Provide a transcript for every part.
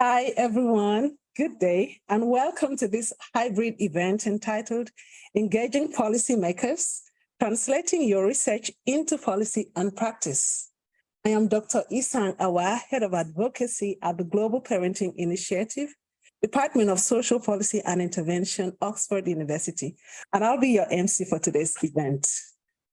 Hi, everyone. Good day, and welcome to this hybrid event entitled Engaging Policymakers, Translating Your Research into Policy and Practice. I am Dr. Isang Awa, Head of Advocacy at the Global Parenting Initiative, Department of Social Policy and Intervention, Oxford University, and I'll be your MC for today's event.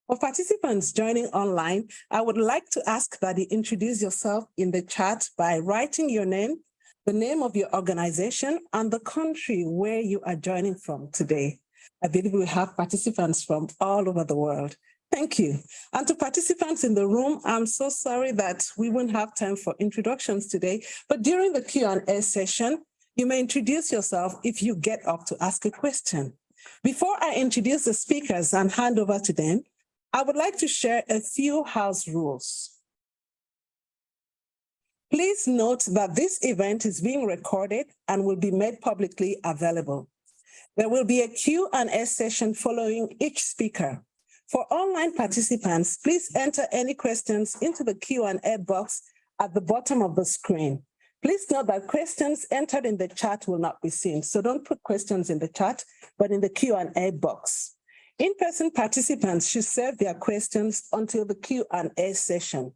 For participants joining online, I would like to ask that you introduce yourself in the chat by writing your name, the name of your organization, and the country where you are joining from today. I believe we have participants from all over the world. Thank you. And to participants in the room, I'm so sorry that we won't have time for introductions today, but during the Q&A session, you may introduce yourself if you get up to ask a question. Before I introduce the speakers and hand over to them, I would like to share a few house rules. Please note that this event is being recorded and will be made publicly available. There will be a Q&A session following each speaker. For online participants, please enter any questions into the Q&A box at the bottom of the screen. Please note that questions entered in the chat will not be seen, so don't put questions in the chat, but in the Q&A box. In-person participants should save their questions until the Q&A session.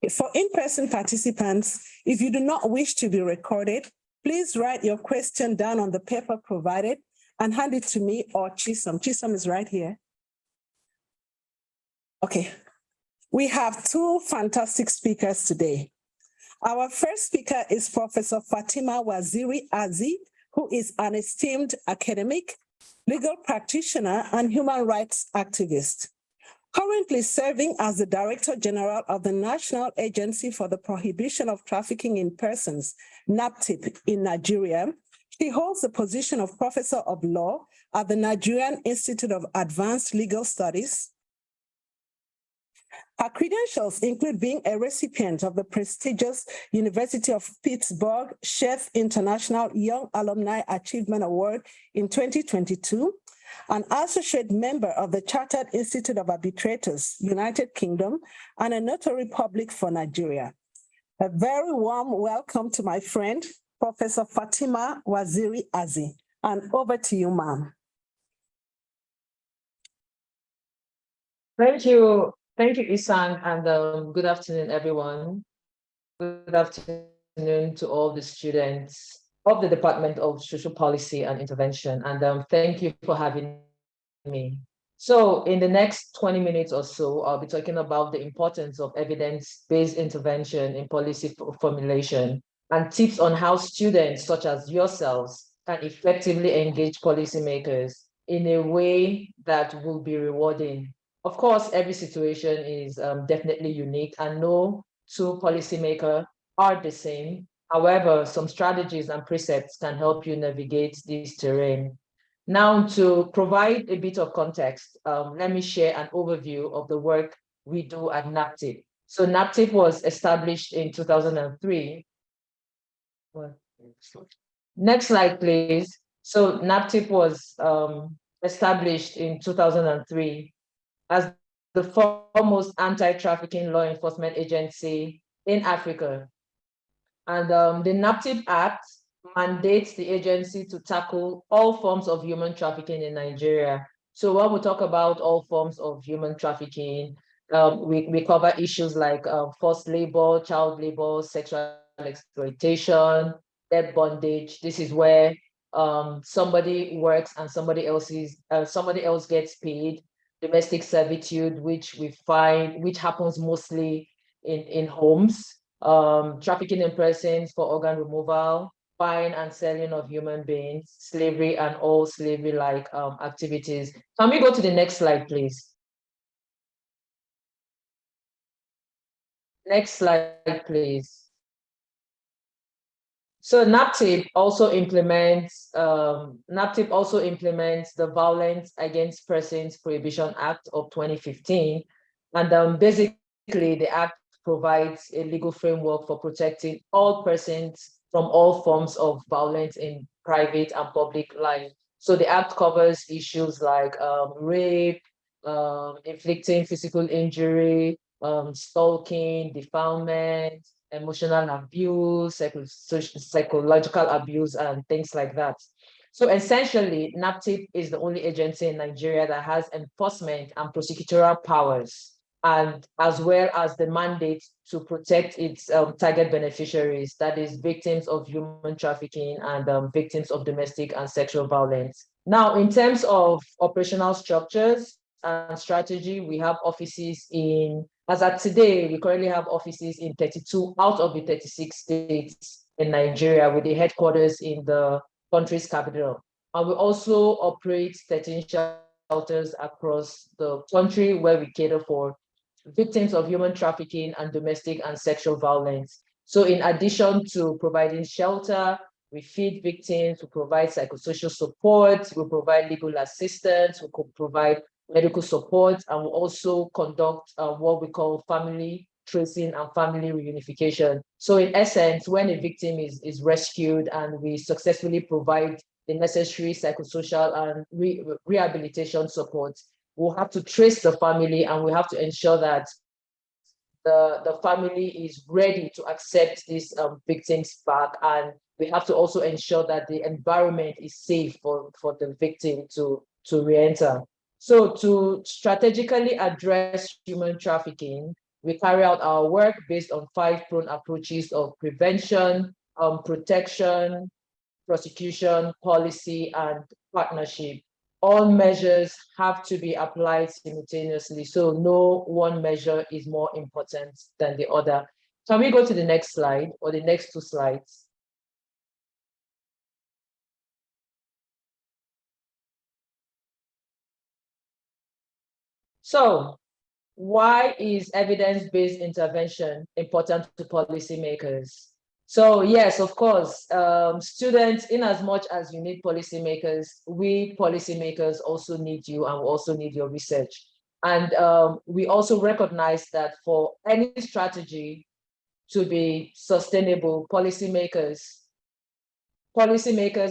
For in-person participants, if you do not wish to be recorded, please write your question down on the paper provided and hand it to me or Chisom. Chisom is right here. Okay, we have two fantastic speakers today. Our first speaker is Professor Fatima Waziri-Azi, who is an esteemed academic, legal practitioner, and human rights activist. Currently serving as the Director General of the National Agency for the Prohibition of Trafficking in Persons, NAPTIP, in Nigeria, she holds the position of Professor of Law at the Nigerian Institute of Advanced Legal Studies. Her credentials include being a recipient of the prestigious University of Pittsburgh Chef International Young Alumni Achievement Award in 2022, an associate member of the Chartered Institute of Arbitrators, United Kingdom, and a Notary Public for Nigeria. A very warm welcome to my friend, Professor Fatima Waziri-Azi, and over to you, ma'am. Thank you, Isang, and good afternoon, everyone. Good afternoon to all the students of the Department of Social Policy and Intervention, and thank you for having me. So in the next 20 minutes or so, I'll be talking about the importance of evidence-based intervention in policy formulation and tips on how students such as yourselves can effectively engage policymakers in a way that will be rewarding. Of course, every situation is definitely unique, and no two policymakers are the same. However, some strategies and precepts can help you navigate this terrain. Now, to provide a bit of context, let me share an overview of the work we do at NAPTIP. So NAPTIP was established in 2003. Next slide, please. So NAPTIP was established in 2003 as the foremost anti-trafficking law enforcement agency in Africa. And the NAPTIP Act mandates the agency to tackle all forms of human trafficking in Nigeria. So when we talk about all forms of human trafficking, we cover issues like forced labor, child labor, sexual exploitation, debt bondage. This is where somebody works and somebody else gets paid. Domestic servitude, which happens mostly in homes. Trafficking in persons for organ removal, buying and selling of human beings, slavery, and all slavery-like activities. Can we go to the next slide, please? Next slide, please. So NAPTIP also implements the Violence Against Persons Prohibition Act of 2015, and basically the act provides a legal framework for protecting all persons from all forms of violence in private and public life. So the act covers issues like rape, inflicting physical injury, stalking, defilement, emotional abuse, psychological abuse, and things like that. So essentially, NAPTIP is the only agency in Nigeria that has enforcement and prosecutorial powers, and as well as the mandate to protect its target beneficiaries, that is victims of human trafficking and victims of domestic and sexual violence. Now, in terms of operational structures and strategy, we have offices as at today, we currently have offices in 32 out of the 36 states in Nigeria, with the headquarters in the country's capital. And we also operate 13 shelters across the country where we cater for victims of human trafficking and domestic and sexual violence. So in addition to providing shelter, we feed victims, we provide psychosocial support, we provide legal assistance, we could provide medical support, and we also conduct what we call family tracing and family reunification. So in essence, when a victim is rescued and we successfully provide the necessary psychosocial and rehabilitation support, we'll have to trace the family, and we have to ensure that the family is ready to accept these victims back. And we have to also ensure that the environment is safe for the victim to re-enter. So to strategically address human trafficking, we carry out our work based on 5 prone approaches of prevention, protection, prosecution, policy, and partnership. All measures have to be applied simultaneously, so no one measure is more important than the other. Can we go to the next slide, or the next 2 slides? So, why is evidence-based intervention important to policymakers? So yes, of course, students, in as much as you need policymakers, we policymakers also need you, and we also need your research. And we also recognize that for any strategy to be sustainable, policymakers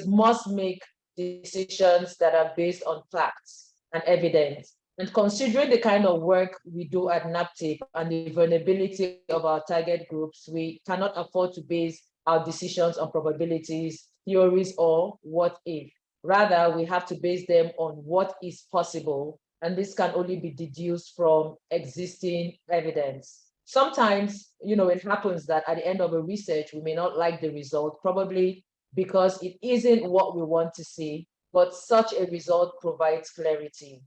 must make decisions that are based on facts and evidence. And considering the kind of work we do at NAPTIP and the vulnerability of our target groups, we cannot afford to base our decisions on probabilities, theories, or what if. Rather, we have to base them on what is possible, and this can only be deduced from existing evidence. Sometimes, it happens that at the end of a research, we may not like the result, probably because it isn't what we want to see, but such a result provides clarity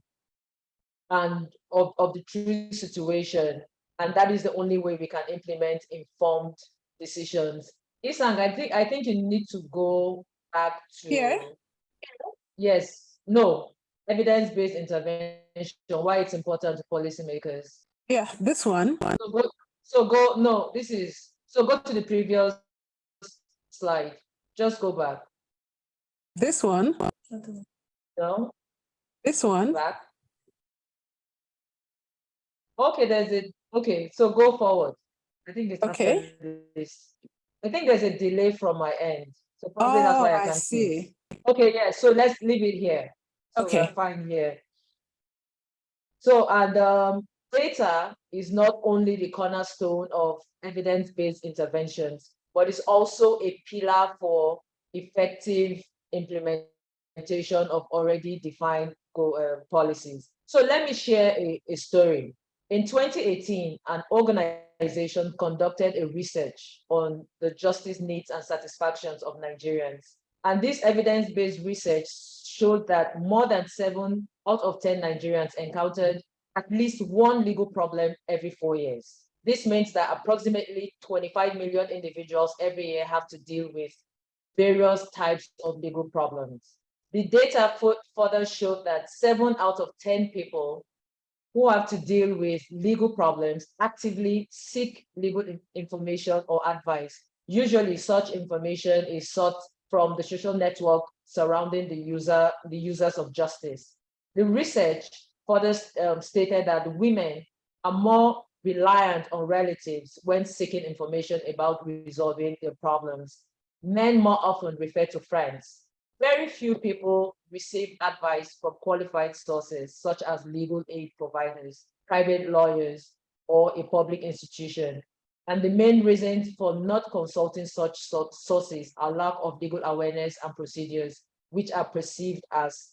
and of the true situation, and that is the only way we can implement informed decisions. Isang, I think you need to go back to Here. Yes, no, evidence-based intervention, why it's important to policymakers. Yeah, this one. So go to the previous slide. Just go back. This one. No. This one. Back. Okay, okay, so go forward. I think it's okay. This. I think there's a delay from my end. So probably that's why I can't see. Okay, yeah, so let's leave it here. So okay. We're fine here. So, and data is not only the cornerstone of evidence-based interventions, but it's also a pillar for effective implementation of already defined policies. So let me share a story. In 2018, an organization conducted a research on the justice needs and satisfactions of Nigerians. And this evidence-based research showed that more than 7 out of 10 Nigerians encountered at least one legal problem every 4 years. This means that approximately 25 million individuals every year have to deal with various types of legal problems. The data further showed that 7 out of 10 people who have to deal with legal problems actively seek legal information or advice. Usually such information is sought from the social network surrounding the users of justice. The research further stated that women are more reliant on relatives when seeking information about resolving their problems. Men more often refer to friends. Very few people receive advice from qualified sources, such as legal aid providers, private lawyers, or a public institution. And the main reasons for not consulting such sources are lack of legal awareness and procedures, which are perceived as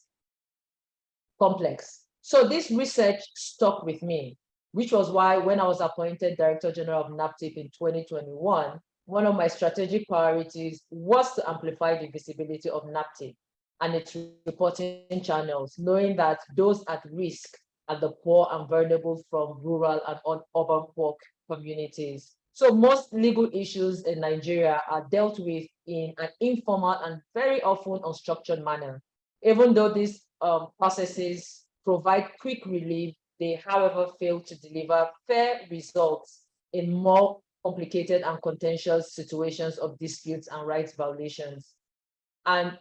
complex. So this research stuck with me, which was why when I was appointed Director General of NAPTIP in 2021, one of my strategic priorities was to amplify the visibility of NAPTIP and its reporting channels, knowing that those at risk are the poor and vulnerable from rural and urban poor communities. So most legal issues in Nigeria are dealt with in an informal and very often unstructured manner. Even though these processes provide quick relief, they, however, fail to deliver fair results in more complicated and contentious situations of disputes and rights violations. And,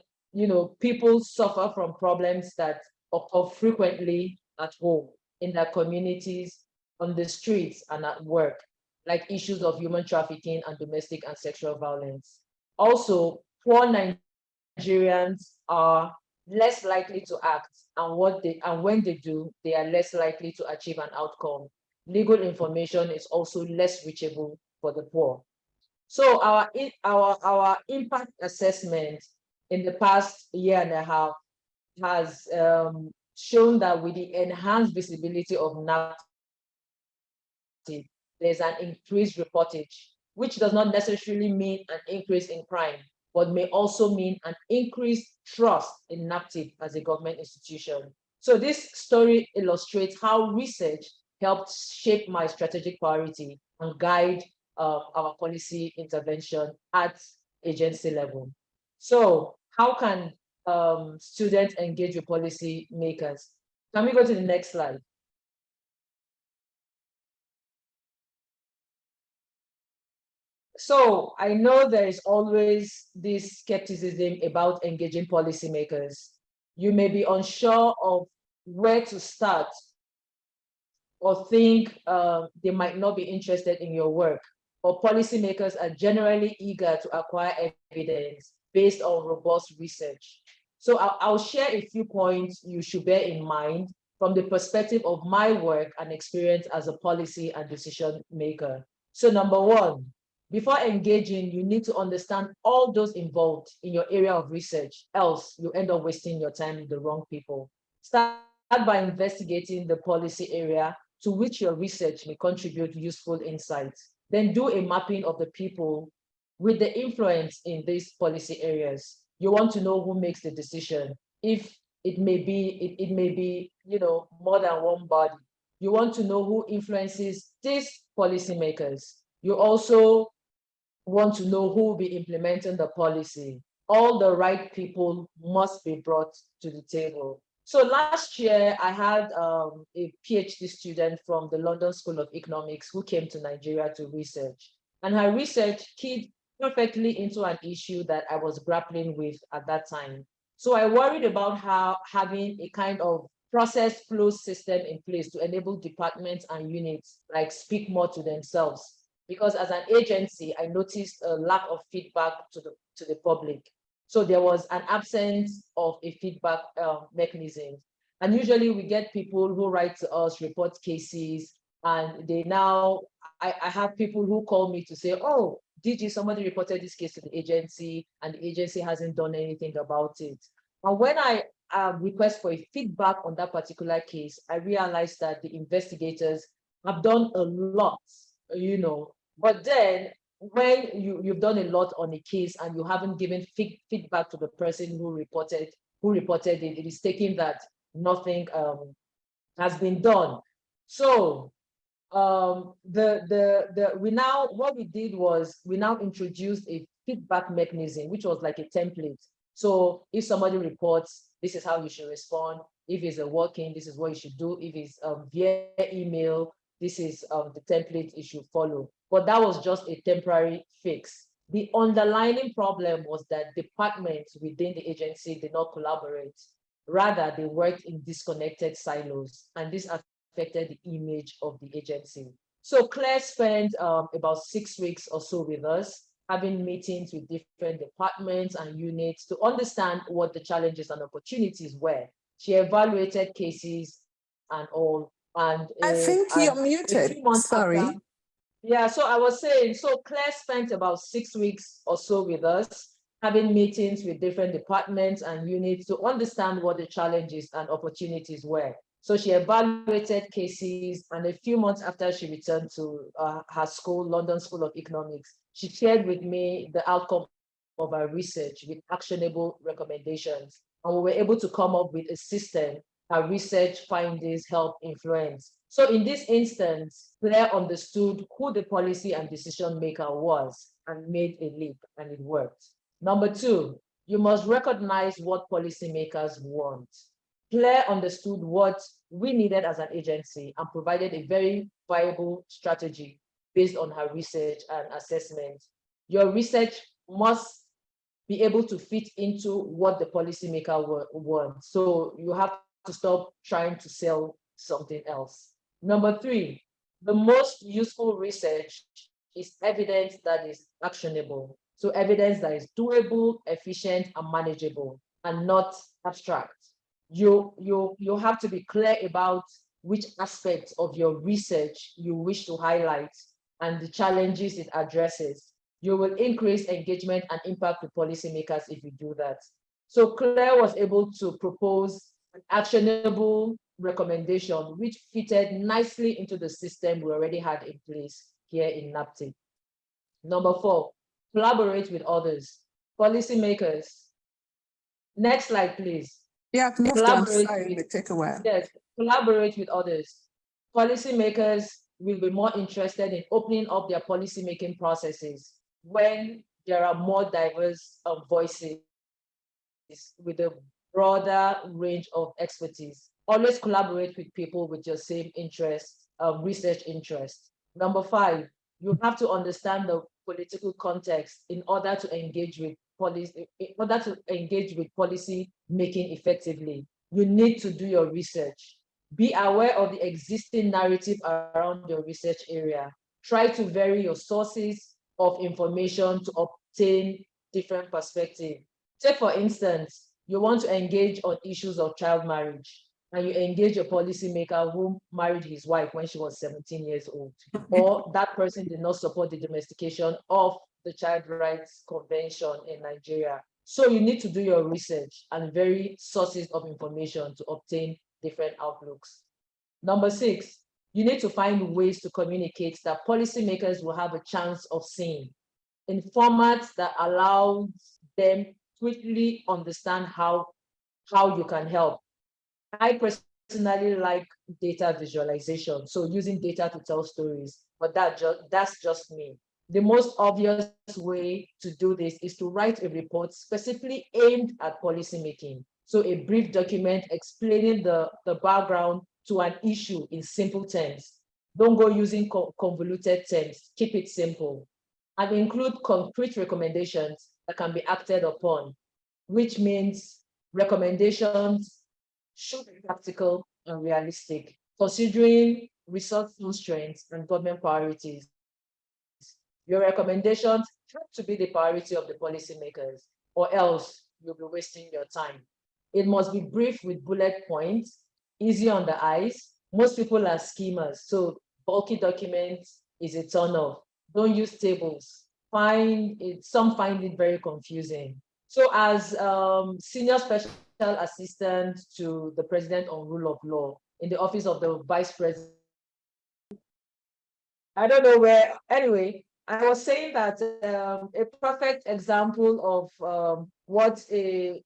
people suffer from problems that occur frequently at home, in their communities, on the streets, and at work, like issues of human trafficking and domestic and sexual violence. Also, poor Nigerians are less likely to act, and when they do, they are less likely to achieve an outcome. Legal information is also less reachable for the poor. So our impact assessment in the past year and a half has shown that with the enhanced visibility of NAPTIP, there's an increased reportage, which does not necessarily mean an increase in crime, but may also mean an increased trust in NAPTIP as a government institution. So this story illustrates how research helped shape my strategic priority and guide our policy intervention at agency level. So how can students engage with policy makers? Can we go to the next slide? So I know there is always this skepticism about engaging policymakers. You may be unsure of where to start or think they might not be interested in your work, or policymakers are generally eager to acquire evidence based on robust research. So I'll share a few points you should bear in mind from the perspective of my work and experience as a policy and decision maker. So number one, before engaging, you need to understand all those involved in your area of research, else you end up wasting your time with the wrong people. Start by investigating the policy area to which your research may contribute useful insights. Then do a mapping of the people with the influence in these policy areas. You want to know who makes the decision. If it may be, more than one body. You want to know who influences these policymakers. You also want to know who will be implementing the policy. All the right people must be brought to the table. So last year, I had a PhD student from the London School of Economics who came to Nigeria to research. And her research keyed perfectly into an issue that I was grappling with at that time. So I worried about how having a kind of process flow system in place to enable departments and units like speak more to themselves. Because as an agency, I noticed a lack of feedback to the public. So there was an absence of a feedback mechanism. And usually we get people who write to us, report cases, and I have people who call me to say, oh, somebody reported this case to the agency and the agency hasn't done anything about it. And when I request for a feedback on that particular case, I realized that the investigators have done a lot, but then when you've done a lot on a case and you haven't given feedback to the person who reported it, it is taken that nothing has been done. So what we did was we now introduced a feedback mechanism, which was like a template. So if somebody reports, this is how you should respond. If it's a working, this is what you should do. If it's via email, this is the template you should follow. But that was just a temporary fix. The underlying problem was that departments within the agency did not collaborate. Rather, they worked in disconnected silos, and this affected the image of the agency. So Claire spent about 6 weeks or so with us, having meetings with different departments and units to understand what the challenges and opportunities were. She evaluated cases and all. And I think you're muted. Sorry. Yeah, so I was saying, so Claire spent about 6 weeks or so with us, having meetings with different departments and units to understand what the challenges and opportunities were. So she evaluated cases, and a few months after she returned to her school, London School of Economics, she shared with me the outcome of our research with actionable recommendations. And we were able to come up with a system her research findings help influence. So in this instance, Claire understood who the policy and decision maker was and made a leap, and it worked. Number two, you must recognize what policymakers want. Claire understood what we needed as an agency and provided a very viable strategy based on her research and assessment. Your research must be able to fit into what the policymaker wants. So you have to stop trying to sell something else. Number three, the most useful research is evidence that is actionable. So evidence that is doable, efficient, and manageable, and not abstract. You have to be clear about which aspects of your research you wish to highlight and the challenges it addresses. You will increase engagement and impact with policymakers if you do that. So Claire was able to propose an actionable recommendation which fitted nicely into the system we already had in place here in NAPTIP. Number four, collaborate with others. Policymakers. Next slide, please. Yeah, Collaborate it may take a while. Yes, collaborate with others. Policymakers will be more interested in opening up their policymaking processes when there are more diverse voices with a broader range of expertise. Always collaborate with people with your same interest, research interest. Number five, you have to understand the political context in order to engage with policy, policy making effectively. You need to do your research. Be aware of the existing narrative around your research area. Try to vary your sources of information to obtain different perspectives. Take, for instance, you want to engage on issues of child marriage, and you engage a policymaker who married his wife when she was 17 years old, or that person did not support the domestication of the Child Rights Convention in Nigeria. So you need to do your research and vary sources of information to obtain different outlooks. Number six, you need to find ways to communicate that policymakers will have a chance of seeing in formats that allow them quickly understand how you can help. I personally like data visualization, so using data to tell stories, but that's just me. The most obvious way to do this is to write a report specifically aimed at policymaking. So a brief document explaining the background to an issue in simple terms. Don't go using convoluted terms, keep it simple. And include concrete recommendations that can be acted upon, which means recommendations should be practical and realistic, considering resource constraints and government priorities. Your recommendations have to be the priority of the policymakers, or else you'll be wasting your time. It must be brief with bullet points, easy on the eyes. Most people are schemers, so bulky documents is a turn off. Don't use tables. Some find it very confusing. So as senior special assistant to the president on rule of law in the office of the vice president, I don't know where, anyway, I was saying that a perfect example of what a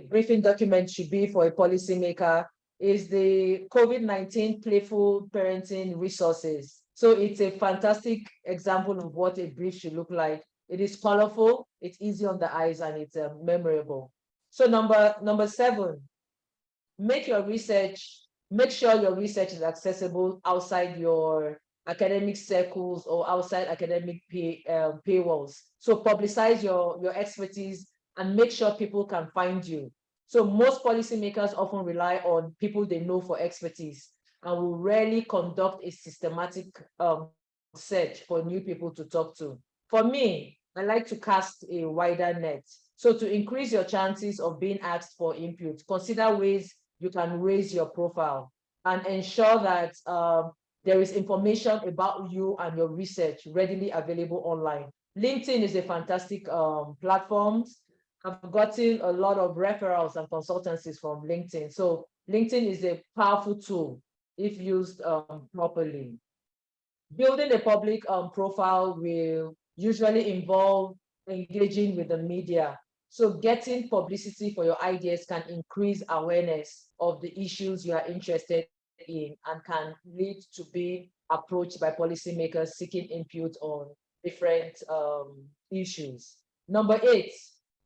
briefing document should be for a policymaker is the COVID-19 Playful Parenting Resources. So it's a fantastic example of what a brief should look like. It is colorful, it's easy on the eyes, and it's memorable. So number seven, make sure your research is accessible outside your academic circles or outside academic paywalls. So publicize your expertise and make sure people can find you. So most policymakers often rely on people they know for expertise and will rarely conduct a systematic search for new people to talk to. For me, I like to cast a wider net. So to increase your chances of being asked for input, consider ways you can raise your profile and ensure that there is information about you and your research readily available online. LinkedIn is a fantastic platform. I've gotten a lot of referrals and consultancies from LinkedIn. So LinkedIn is a powerful tool if used properly. Building a public profile will usually involve engaging with the media. So getting publicity for your ideas can increase awareness of the issues you are interested in and can lead to being approached by policymakers seeking input on different issues. Number 8,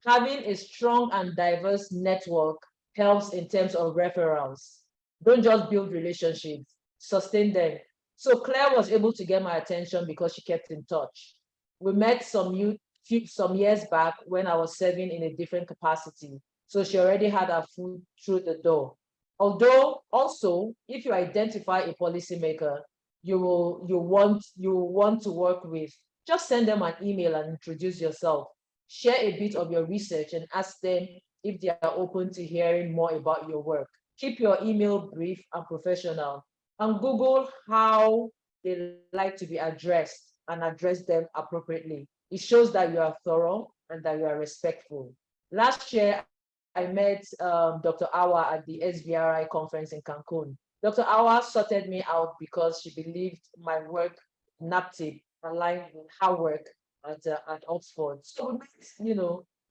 having a strong and diverse network helps in terms of referrals. Don't just build relationships, sustain them. So Claire was able to get my attention because she kept in touch. We met some years back when I was serving in a different capacity. So she already had her foot through the door. Although also, if you identify a policymaker you want to work with, just send them an email and introduce yourself. Share a bit of your research and ask them if they are open to hearing more about your work. Keep your email brief and professional, and Google how they like to be addressed and address them appropriately. It shows that you are thorough and that you are respectful. Last year, I met Dr. Awa at the SBRI conference in Cancun. Dr. Awa sorted me out because she believed my work, NAPTIP, aligned with her work at Oxford. So,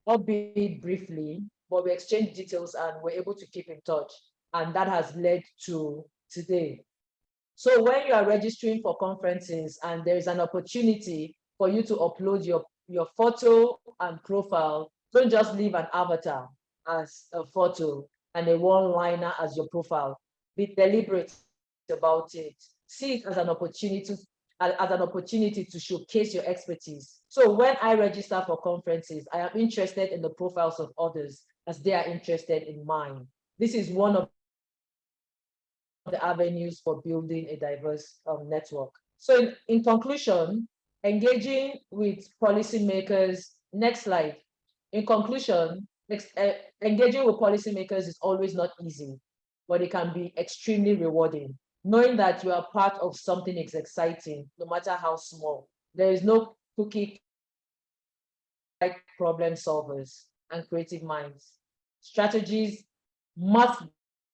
albeit briefly, but we exchanged details and we're able to keep in touch. And that has led to today. So when you are registering for conferences and there is an opportunity for you to upload your photo and profile, don't just leave an avatar as a photo and a one-liner as your profile. Be deliberate about it. See it as an opportunity to showcase your expertise. So when I register for conferences, I am interested in the profiles of others as they are interested in mine. This is one of the avenues for building a diverse network. So in conclusion, engaging with policymakers, next slide. In conclusion, engaging with policymakers is always not easy, but it can be extremely rewarding. Knowing that you are part of something is exciting, no matter how small. There is no cookie like problem solvers and creative minds. Strategies must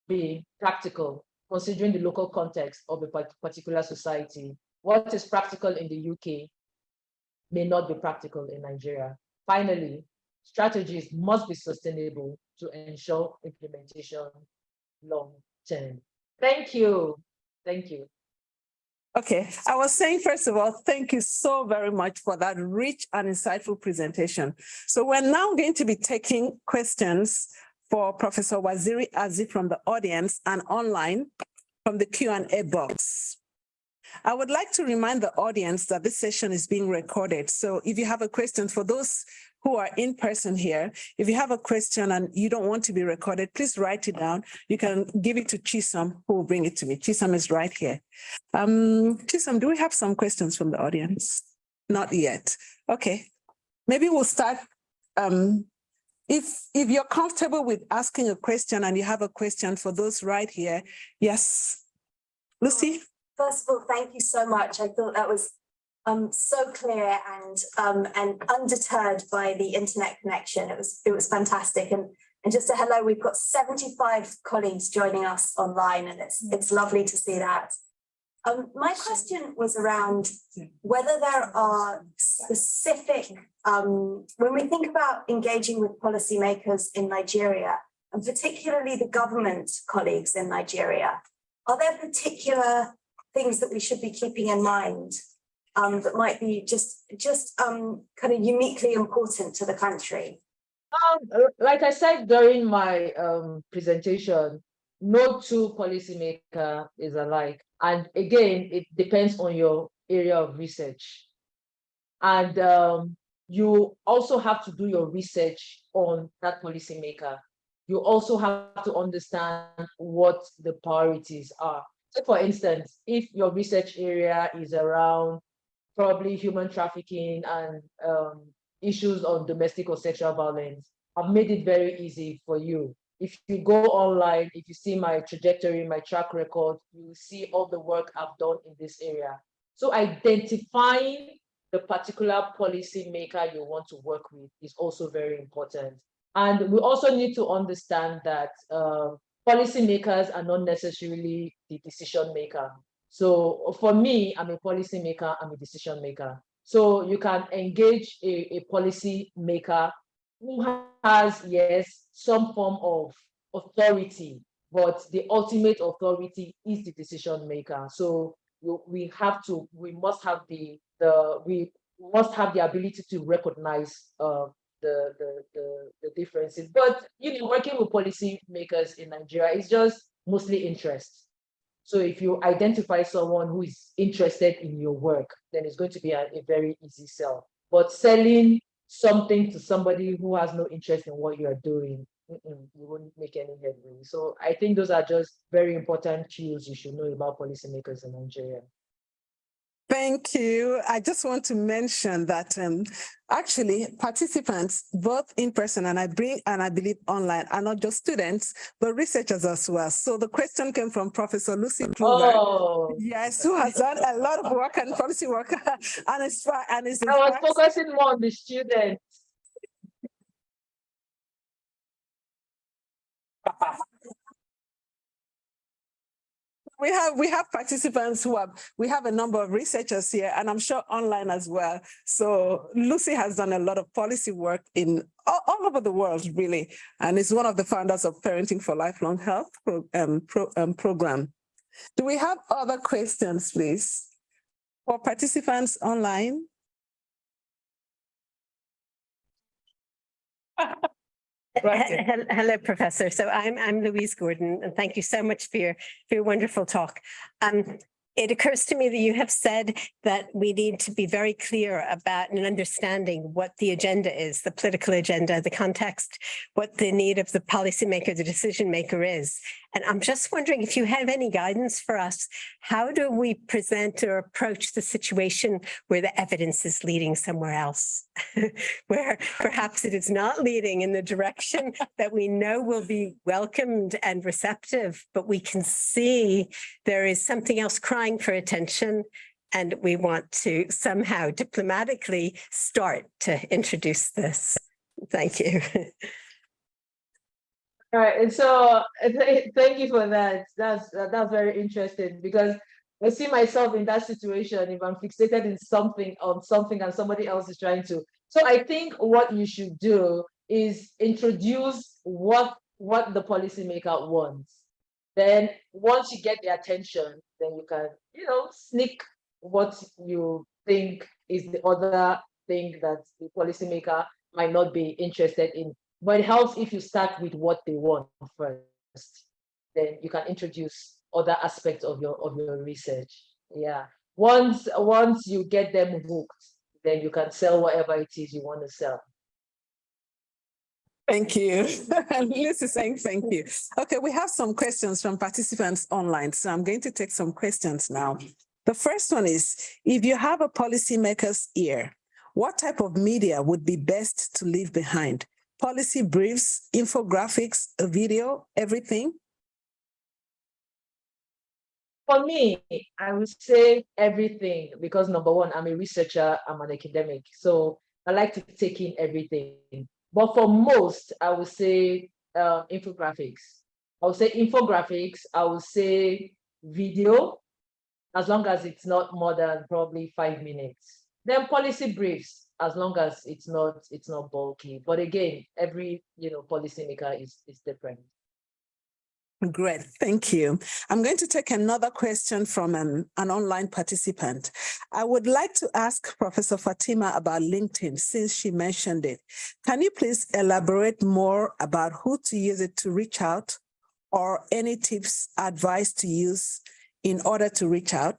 be practical, considering the local context of a particular society. What is practical in the UK may not be practical in Nigeria. Finally, strategies must be sustainable to ensure implementation long term. Thank you. Thank you. Okay, I was saying, first of all, thank you so very much for that rich and insightful presentation. So we're now going to be taking questions for Professor Waziri-Azi from the audience and online from the Q&A box. I would like to remind the audience that this session is being recorded. So if you have a question, for those who are in person here, if you have a question and you don't want to be recorded, please write it down. You can give it to Chisam, who will bring it to me. Chisam is right here. Chisam, do we have some questions from the audience? Not yet. Okay, maybe we'll start. If you're comfortable with asking a question and you have a question for those right here, yes. Lucy? First of all, thank you so much. I thought that was so clear and undeterred by the internet connection. It was fantastic. And just a hello, we've got 75 colleagues joining us online, and it's lovely to see that. My question was around whether there are specific, when we think about engaging with policymakers in Nigeria, and particularly the government colleagues in Nigeria, are there particular things that we should be keeping in mind that might be just kind of uniquely important to the country? Like I said during my presentation, no two policymaker is alike. And again, it depends on your area of research. And you also have to do your research on that policymaker. You also have to understand what the priorities are. So for instance, if your research area is around probably human trafficking and issues on domestic or sexual violence, I've made it very easy for you. if you go online, if you see my trajectory, my track record, you will see all the work I've done in this area. So identifying the particular policy maker you want to work with is also very important. And we also need to understand that policymakers are not necessarily the decision maker. So for me, I'm a policymaker, I'm a decision maker. So you can engage a policy maker who has, yes, some form of authority, but the ultimate authority is the decision maker. So we must have the ability to recognize the differences. But working with policy makers in Nigeria is just mostly interest. So if you identify someone who is interested in your work, then it's going to be a very easy sell. But selling something to somebody who has no interest in what you are doing, you won't make any headway. So I think those are just very important cues you should know about policymakers in Nigeria. Thank you. I just want to mention that actually participants, both in person and I believe online, are not just students, but researchers as well. So the question came from Professor Lucy Kruger. Oh. Yes, who has done a lot of work and policy work. and is I was focusing more on the students. We have participants we have a number of researchers here, and I'm sure online as well. So Lucy has done a lot of policy work in all over the world, really, and is one of the founders of Parenting for Lifelong Health program. Do we have other questions, please, for participants online? Right. Hello, Professor. So I'm Louise Gordon, and thank you so much for your wonderful talk. It occurs to me that you have said that we need to be very clear about and understanding what the agenda is, the political agenda, the context, what the need of the policymaker, the decision maker is. And I'm just wondering if you have any guidance for us. How do we present or approach the situation where the evidence is leading somewhere else, where perhaps it is not leading in the direction that we know will be welcomed and receptive, but we can see there is something else crying for attention, and we want to somehow diplomatically start to introduce this. Thank you. All right, and so thank you for that. That's very interesting, because I see myself in that situation if I'm fixated in something and somebody else is trying to. So I think what you should do is introduce what the policymaker wants. Then once you get the attention, then you can, sneak what you think is the other thing that the policymaker might not be interested in. But it helps if you start with what they want first. Then you can introduce other aspects of your research. Yeah. Once you get them hooked, then you can sell whatever it is you want to sell. Thank you. Lucy saying thank you. Okay, we have some questions from participants online, so I'm going to take some questions now. The first one is, if you have a policymaker's ear, what type of media would be best to leave behind? Policy briefs, infographics, a video, everything? For me, I would say everything, because number one, I'm a researcher, I'm an academic, so I like to take in everything. But for most, I would say infographics. I would say infographics, I would say video, as long as it's not more than probably 5 minutes. Then policy briefs, as long as it's not bulky. But again, every policymaker is different. Great, thank you. I'm going to take another question from an online participant. I would like to ask Professor Fatima about LinkedIn, since she mentioned it. Can you please elaborate more about who to use it to reach out, or any tips, advice to use in order to reach out?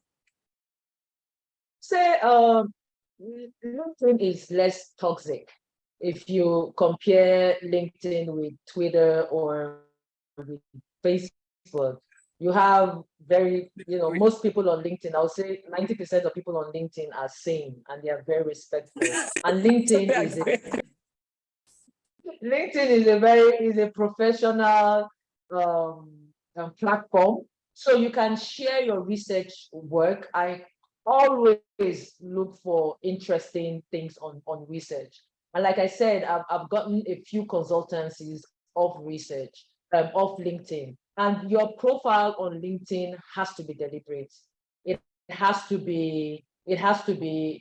Say, LinkedIn is less toxic if you compare LinkedIn with Twitter or with Facebook. You have most people on LinkedIn, I would say 90% of people on LinkedIn are sane and they are very respectful. And LinkedIn LinkedIn is a professional platform, so you can share your research work. I always look for interesting things on research, and like I said, I've gotten a few consultancies of research off LinkedIn, and your profile on LinkedIn has to be deliberate. It has to be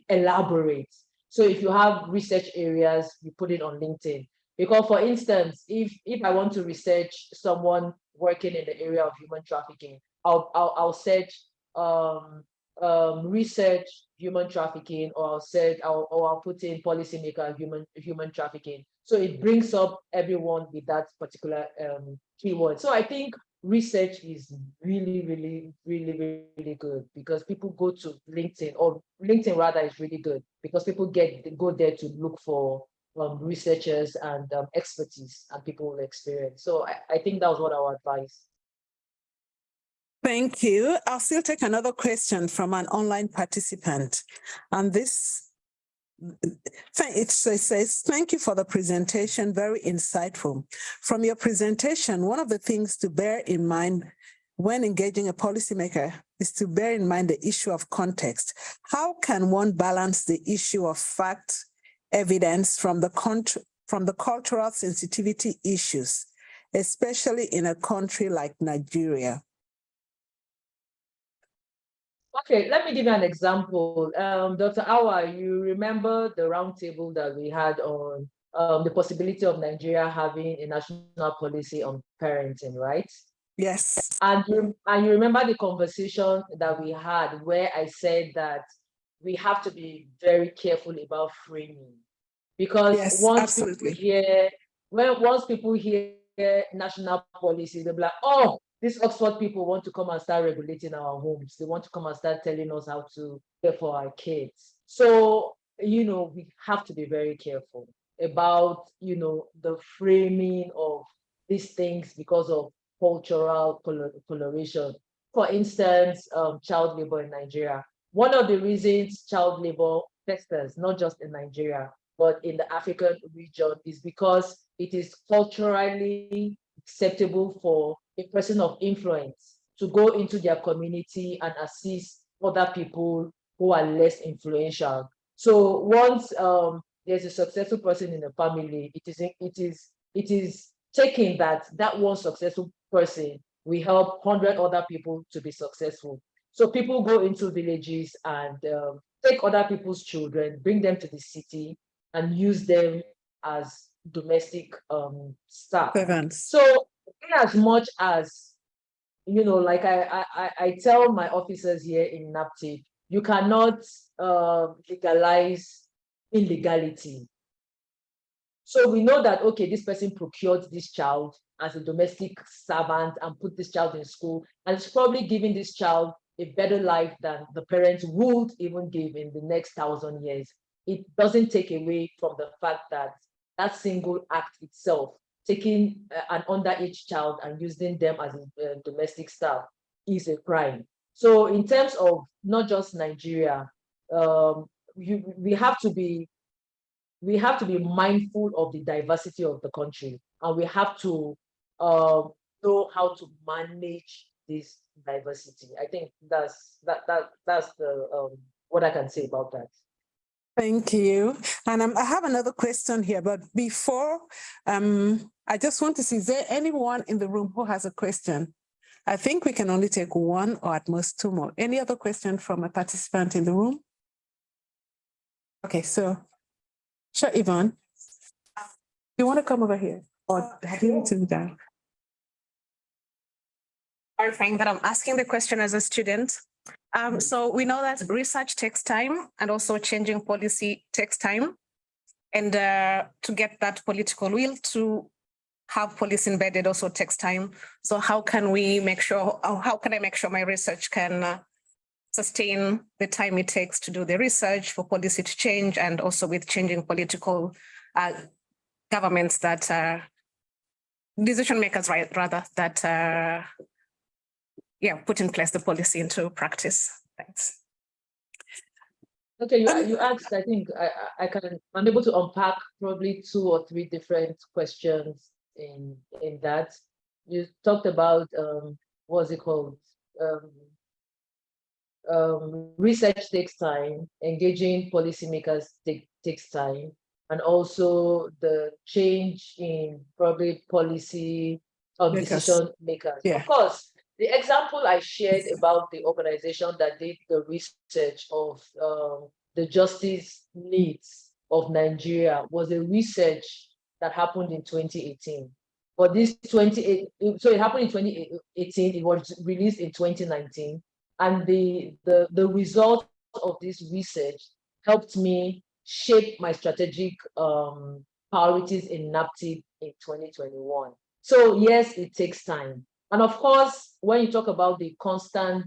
elaborate. So if you have research areas, you put it on LinkedIn. Because for instance, if I want to research someone working in the area of human trafficking, I'll search research human trafficking, or I'll put in policymaker human trafficking. So it brings up everyone with that particular keyword. So I think research is really good, because people go to LinkedIn, or LinkedIn rather is really good because people go there to look for researchers and expertise and people with experience. So I think that was what I would advise. Thank you. I'll still take another question from an online participant. And this, it says, thank you for the presentation, very insightful. From your presentation, one of the things to bear in mind when engaging a policymaker is to bear in mind the issue of context. How can one balance the issue of fact, evidence from the cultural sensitivity issues, especially in a country like Nigeria? Okay, let me give you an example. Dr. Awa, you remember the roundtable that we had on the possibility of Nigeria having a national policy on parenting, right? Yes. And you remember the conversation that we had where I said that we have to be very careful about framing, because yes, once absolutely. people hear national policy, they'll be like, oh, these Oxford people want to come and start regulating our homes. They want to come and start telling us how to care for our kids. So, we have to be very careful about, the framing of these things because of cultural coloration. For instance, child labor in Nigeria. One of the reasons child labor festers, not just in Nigeria, but in the African region, is because it is culturally acceptable for a person of influence to go into their community and assist other people who are less influential. So once there's a successful person in the family, it is taking that one successful person will help 100 other people to be successful. So people go into villages and take other people's children, bring them to the city, and use them as domestic staff. Servants. So in as much as, like I tell my officers here in NAPTIP, you cannot legalize illegality. So we know that, okay, this person procured this child as a domestic servant and put this child in school, and it's probably giving this child a better life than the parents would even give in the next 1,000 years. It doesn't take away from the fact that that single act itself, taking an underage child and using them as a domestic staff, is a crime. So in terms of not just Nigeria, we have to be mindful of the diversity of the country, and we have to know how to manage this diversity. I think that's the what I can say about that. Thank you. And I have another question here, but before, I just want to see, is there anyone in the room who has a question? I think we can only take one or at most two more. Any other question from a participant in the room? Okay, so, sure, Yvonne, you want to come over here? Or have you written down? Clarifying that I'm asking the question as a student. So we know that research takes time, and also changing policy takes time. And to get that political will to have policy embedded also takes time. So how can we make sure, how can I make sure my research can sustain the time it takes to do the research for policy to change, and also with changing political governments that decision makers, rather, that put in place the policy into practice. Thanks. Okay, you asked, I think I'm able to unpack probably 2 or 3 different questions in that. You talked about, what's it called? Research takes time, engaging policymakers takes time, and also the change in probably policy of decision makers. Yeah. Of course, the example I shared about the organization that did the research of the justice needs of Nigeria was a research that happened in 2018. But this 2018, so it happened in 2018, it was released in 2019. And the result of this research helped me shape my strategic priorities in NAPTIP in 2021. So yes, it takes time. And of course, when you talk about the constant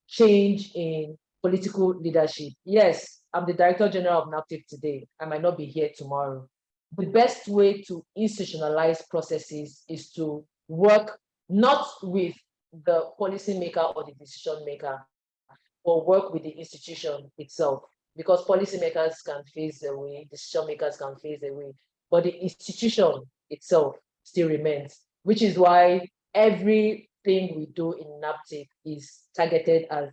change in political leadership, yes, I'm the Director General of NAPTIP today. I might not be here tomorrow. The best way to institutionalize processes is to work not with the policymaker or the decision maker, or work with the institution itself, because policymakers can phase away, decision makers can phase away, but the institution itself still remains, which is why everything we do in NAPTIP is targeted at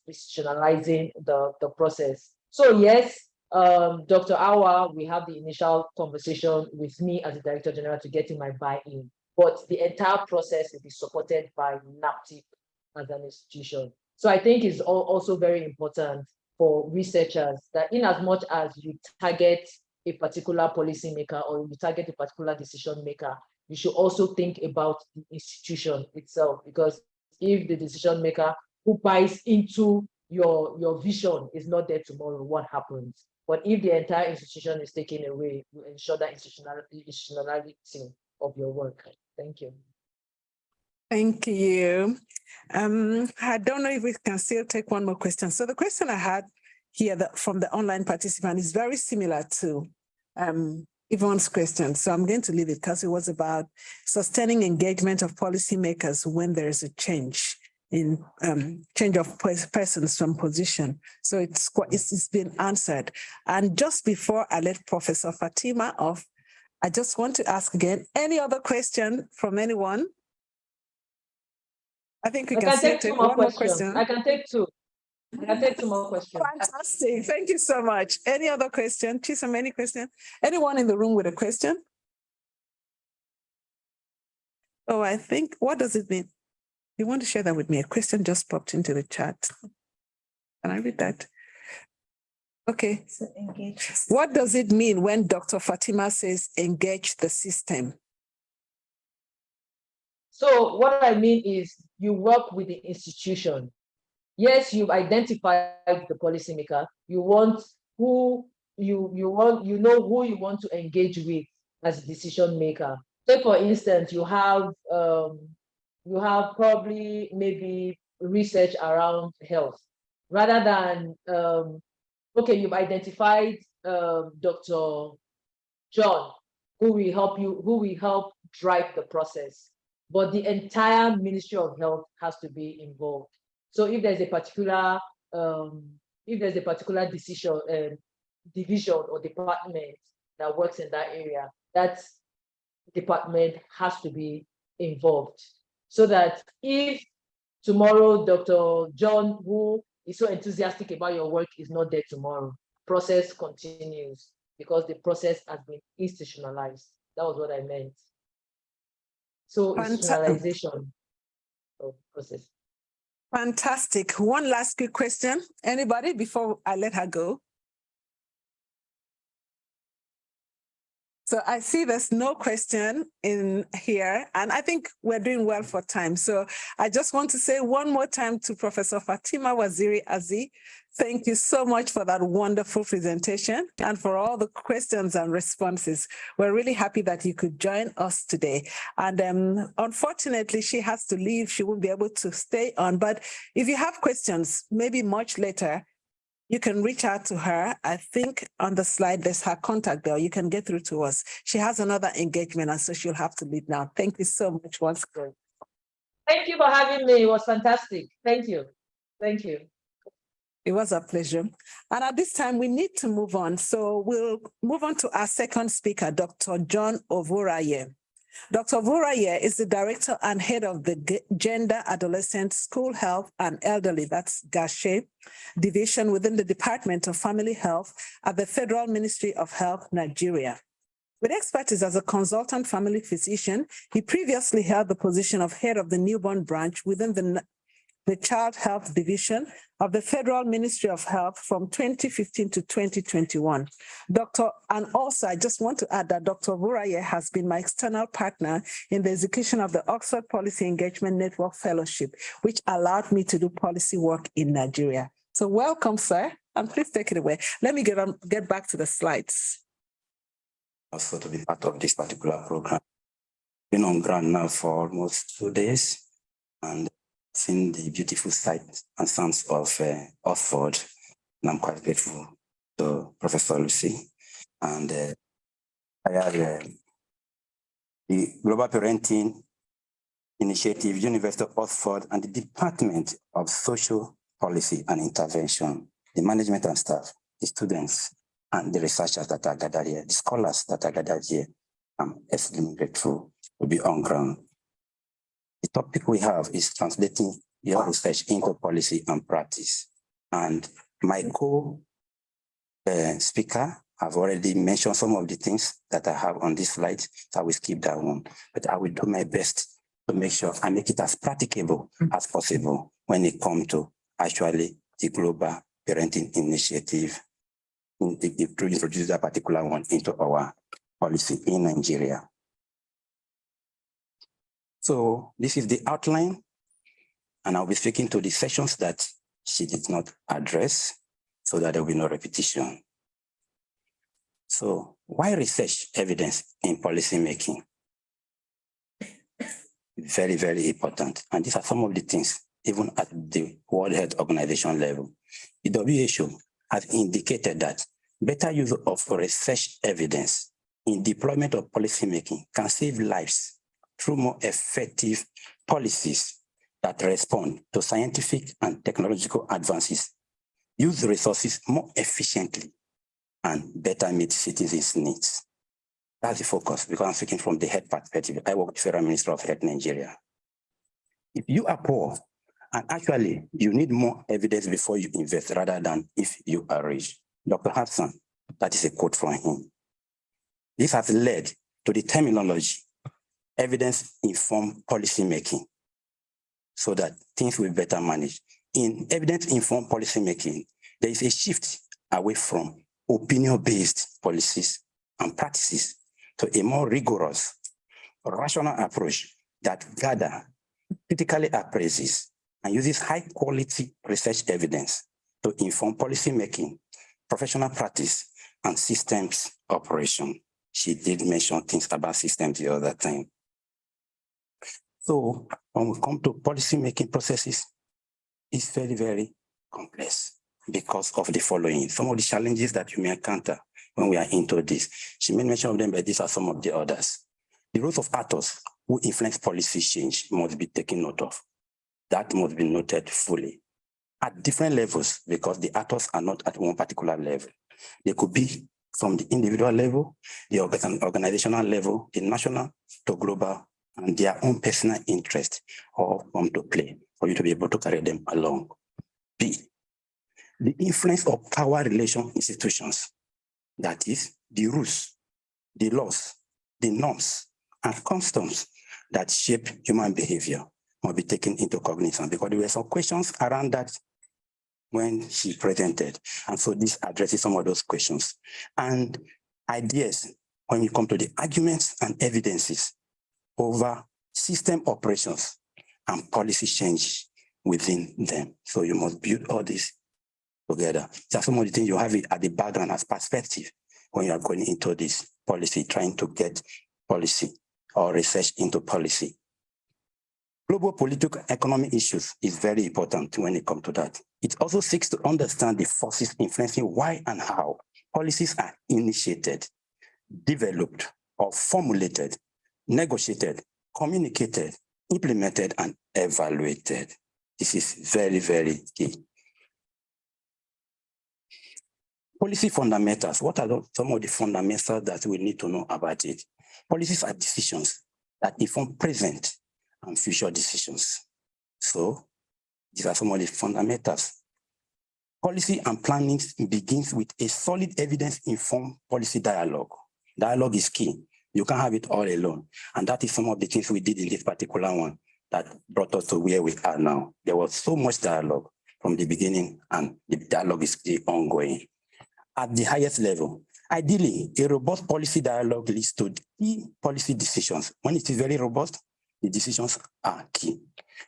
institutionalizing the process. So yes, Dr. Awa, we have the initial conversation with me as the Director General to get in my buy-in, but the entire process will be supported by NAPTIP as an institution. So I think it's also very important for researchers that in as much as you target a particular policymaker or you target a particular decision maker, you should also think about the institution itself, because if the decision maker who buys into your vision is not there tomorrow, what happens? But if the entire institution is taken away, you ensure that institutionality of your work. Thank you. Thank you. I don't know if we can still take one more question. So the question I had here from the online participant is very similar to Yvonne's question. So I'm going to leave it because it was about sustaining engagement of policymakers when there is a change in change of persons from position. So it's been answered. And just before I let Professor Fatima off, I just want to ask again, any other question from anyone? I think we can still take one more question. I can take 2. I can take 2 more questions. Fantastic. Thank you so much. Any other question? Chisholm, any question? Anyone in the room with a question? Oh, I think, what does it mean? You want to share that with me? A question just popped into the chat. Can I read that? Okay. So engage. What does it mean when Dr. Fatima says engage the system? So what I mean is you work with the institution. Yes, you've identified the policymaker. You want who you know who you want to engage with as a decision maker. Say for instance, you have probably maybe research around health, rather than okay, you've identified Dr. John, who will help drive the process. But the entire Ministry of Health has to be involved. So if there's a particular decision, division or department that works in that area, that department has to be involved. So that if tomorrow Dr. John, who is so enthusiastic about your work, is not there tomorrow, process continues because the process has been institutionalized. That was what I meant. So institutionalization of process. Fantastic. One last quick question. Anybody before I let her go? So I see there's no question in here, and I think we're doing well for time. So I just want to say one more time to Professor Fatima Waziri-Azi, thank you so much for that wonderful presentation and for all the questions and responses. We're really happy that you could join us today. And unfortunately, she has to leave. She won't be able to stay on. But if you have questions, maybe much later, you can reach out to her. I think on the slide, there's her contact there. You can get through to us. She has another engagement, and so she'll have to leave now. Thank you so much once again. Thank you for having me. It was fantastic. Thank you. Thank you. It was a pleasure. And at this time, we need to move on. So we'll move on to our second speaker, Dr. John Ovuoraye. Dr. Ovuoraye is the director and head of the Gender, Adolescent, School Health and Elderly, that's GASHE, division within the Department of Family Health at the Federal Ministry of Health, Nigeria. With expertise as a consultant family physician, he previously held the position of head of the newborn branch within the Child Health Division of the Federal Ministry of Health from 2015 to 2021. And also I just want to add that Dr. Ovuoraye has been my external partner in the execution of the Oxford Policy Engagement Network Fellowship, which allowed me to do policy work in Nigeria. So welcome, sir, and please take it away. Let me get back to the slides. Also to be part of this particular program. Been on ground now for almost 2 days and seen the beautiful sights and sounds of Oxford, and I'm quite grateful to Professor Lucy. And I have the Global Parenting Initiative, University of Oxford, and the Department of Social Policy and Intervention, the management and staff, the students, and the researchers that are gathered here, the scholars that are gathered here. I'm extremely grateful to be on ground. The topic we have is translating your research into policy and practice. And my co-speaker have already mentioned some of the things that I have on this slide, so I will skip that one. But I will do my best to make sure I make it as practicable as possible when it comes to actually the Global Parenting Initiative, to introduce that particular one into our policy in Nigeria. So this is the outline, and I'll be speaking to the sessions that she did not address so that there will be no repetition. So why research evidence in policy making? Very, very important. And these are some of the things, even at the World Health Organization level. The WHO has indicated that better use of research evidence in deployment of policy making can save lives through more effective policies that respond to scientific and technological advances, use resources more efficiently, and better meet citizens' needs. That's the focus, because I'm speaking from the health perspective. I work with the Federal Ministry of Health, Nigeria. If you are poor, and actually you need more evidence before you invest rather than if you are rich. Dr. Hudson, that is a quote from him. This has led to the terminology evidence-informed policymaking, so that things will be better managed. In evidence-informed policymaking, there is a shift away from opinion-based policies and practices to a more rigorous, rational approach that gather, critically appraises, and uses high-quality research evidence to inform policymaking, professional practice, and systems operation. She did mention things about systems the other time. So when we come to policy-making processes, it's very, very complex because of the following. Some of the challenges that you may encounter when we are into this. She made mention of them, but these are some of the others. The roles of actors who influence policy change must be taken note of. That must be noted fully at different levels, because the actors are not at one particular level. They could be from the individual level, the organizational level, the national to global, and their own personal interest all come to play for you to be able to carry them along. B, the influence of power relation institutions, that is the rules, the laws, the norms, and customs that shape human behavior must be taken into cognizance, because there were some questions around that when she presented. And so this addresses some of those questions. And ideas when you come to the arguments and evidences over system operations and policy change within them. So you must build all this together. There are some of the things you have it at the background as perspective when you are going into this policy, trying to get policy or research into policy. Global political economic issues is very important when it comes to that. It also seeks to understand the forces influencing why and how policies are initiated, developed, or formulated, negotiated, communicated, implemented, and evaluated. This is very, very key. Policy fundamentals. What are some of the fundamentals that we need to know about it? Policies are decisions that inform present and future decisions. So these are some of the fundamentals. Policy and planning begins with a solid evidence-informed policy dialogue. Dialogue is key. You can't have it all alone. And that is some of the things we did in this particular one that brought us to where we are now. There was so much dialogue from the beginning, and the dialogue is still ongoing. At the highest level, ideally, a robust policy dialogue leads to key policy decisions. When it is very robust, the decisions are key,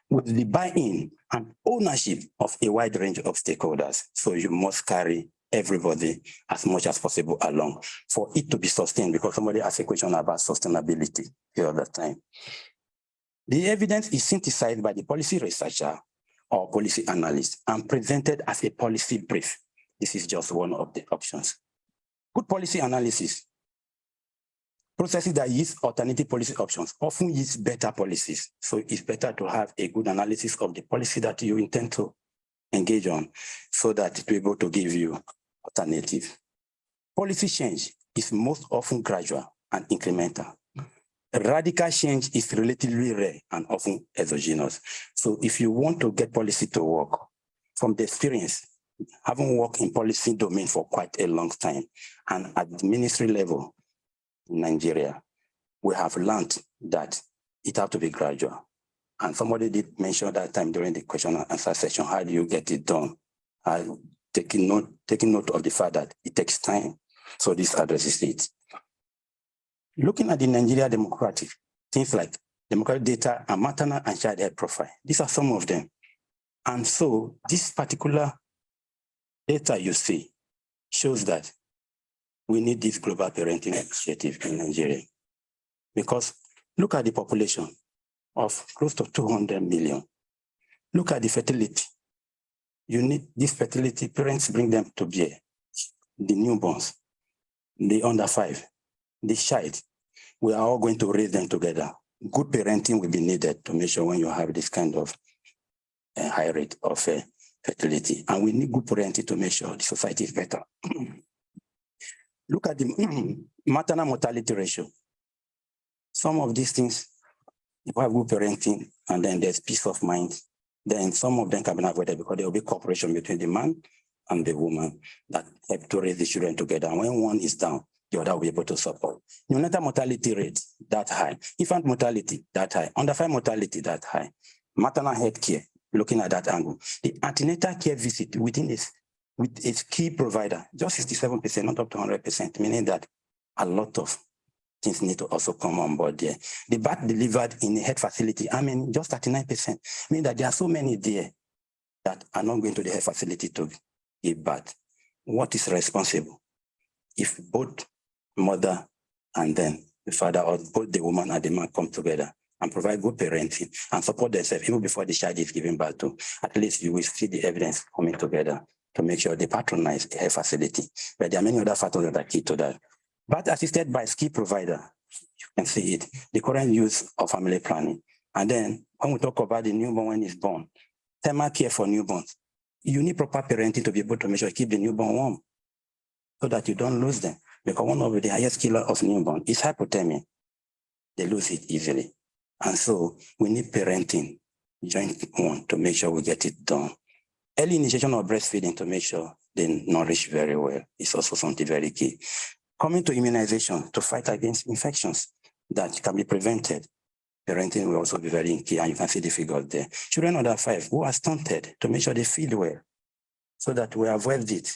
with the buy-in and ownership of a wide range of stakeholders. So you must carry everybody as much as possible along for it to be sustained, because somebody asked a question about sustainability the other time. The evidence is synthesized by the policy researcher or policy analyst and presented as a policy brief. This is just one of the options. Good policy analysis. Processes that use alternative policy options often use better policies. So it's better to have a good analysis of the policy that you intend to engage on so that it will be able to give you alternative. Policy change is most often gradual and incremental. Radical change is relatively rare and often exogenous. So if you want to get policy to work, from the experience, having worked in policy domain for quite a long time, and at the ministry level in Nigeria, we have learned that it has to be gradual. And somebody did mention that time during the question and answer session, how do you get it done? Taking note of the fact that it takes time. So this addresses it. Looking at the Nigeria demographic, things like demographic data and maternal and child health profile, these are some of them. And so this particular data you see shows that we need this global parenting initiative in Nigeria. Because look at the population of close to 200 million. Look at the fertility. You need this fertility, parents bring them to bear. The newborns, the under 5, the child. We are all going to raise them together. Good parenting will be needed to make sure when you have this kind of high rate of fertility. And we need good parenting to make sure the society is better. Look at the maternal mortality ratio. Some of these things, if you have good parenting and then there's peace of mind, then some of them can be avoided because there will be cooperation between the man and the woman that help to raise the children together. And when one is down, the other will be able to support. Neonatal mortality rate, that high. Infant mortality, that high. Under 5 mortality, that high. Maternal health care, looking at that angle. The antenatal care visit within this, with its key provider, just 67%, not up to 100%, meaning that a lot of things need to also come on board there. The birth delivered in a health facility, I mean, just 39%, meaning that there are so many there that are not going to the health facility to give birth. What is responsible? If both mother and then the father, or both the woman and the man come together and provide good parenting and support themselves even before the child is given birth to, at least you will see the evidence coming together to make sure they patronize a health facility. But there are many other factors that are key to that. But assisted by ski provider, you can see it, the current use of family planning. And then when we talk about the newborn when it's born, thermal care for newborns, you need proper parenting to be able to make sure you keep the newborn warm so that you don't lose them. Because one of the highest killer of newborn is hypothermia. They lose it easily. And so we need parenting, joint one, to make sure we get it done. Early initiation of breastfeeding to make sure they nourish very well is also something very key. Coming to immunization to fight against infections that can be prevented. Parenting will also be very key, and you can see the figures there. Children under 5 who are stunted to make sure they feed well so that we avoid it.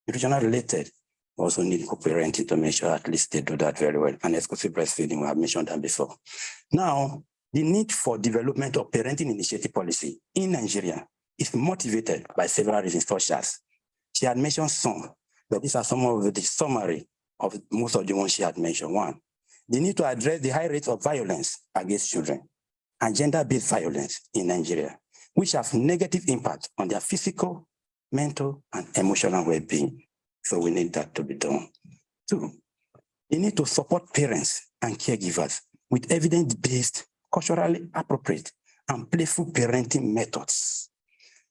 Nutritional related, we also need co-parenting to make sure at least they do that very well. And exclusive breastfeeding, we have mentioned that before. Now, the need for development of parenting initiative policy in Nigeria is motivated by several reasons, such as she had mentioned some, but these are some of the summary of most of the ones she had mentioned. One, the need to address the high rates of violence against children and gender-based violence in Nigeria, which have negative impact on their physical, mental, and emotional well-being. So we need that to be done. 2, the need to support parents and caregivers with evidence-based, culturally appropriate, and playful parenting methods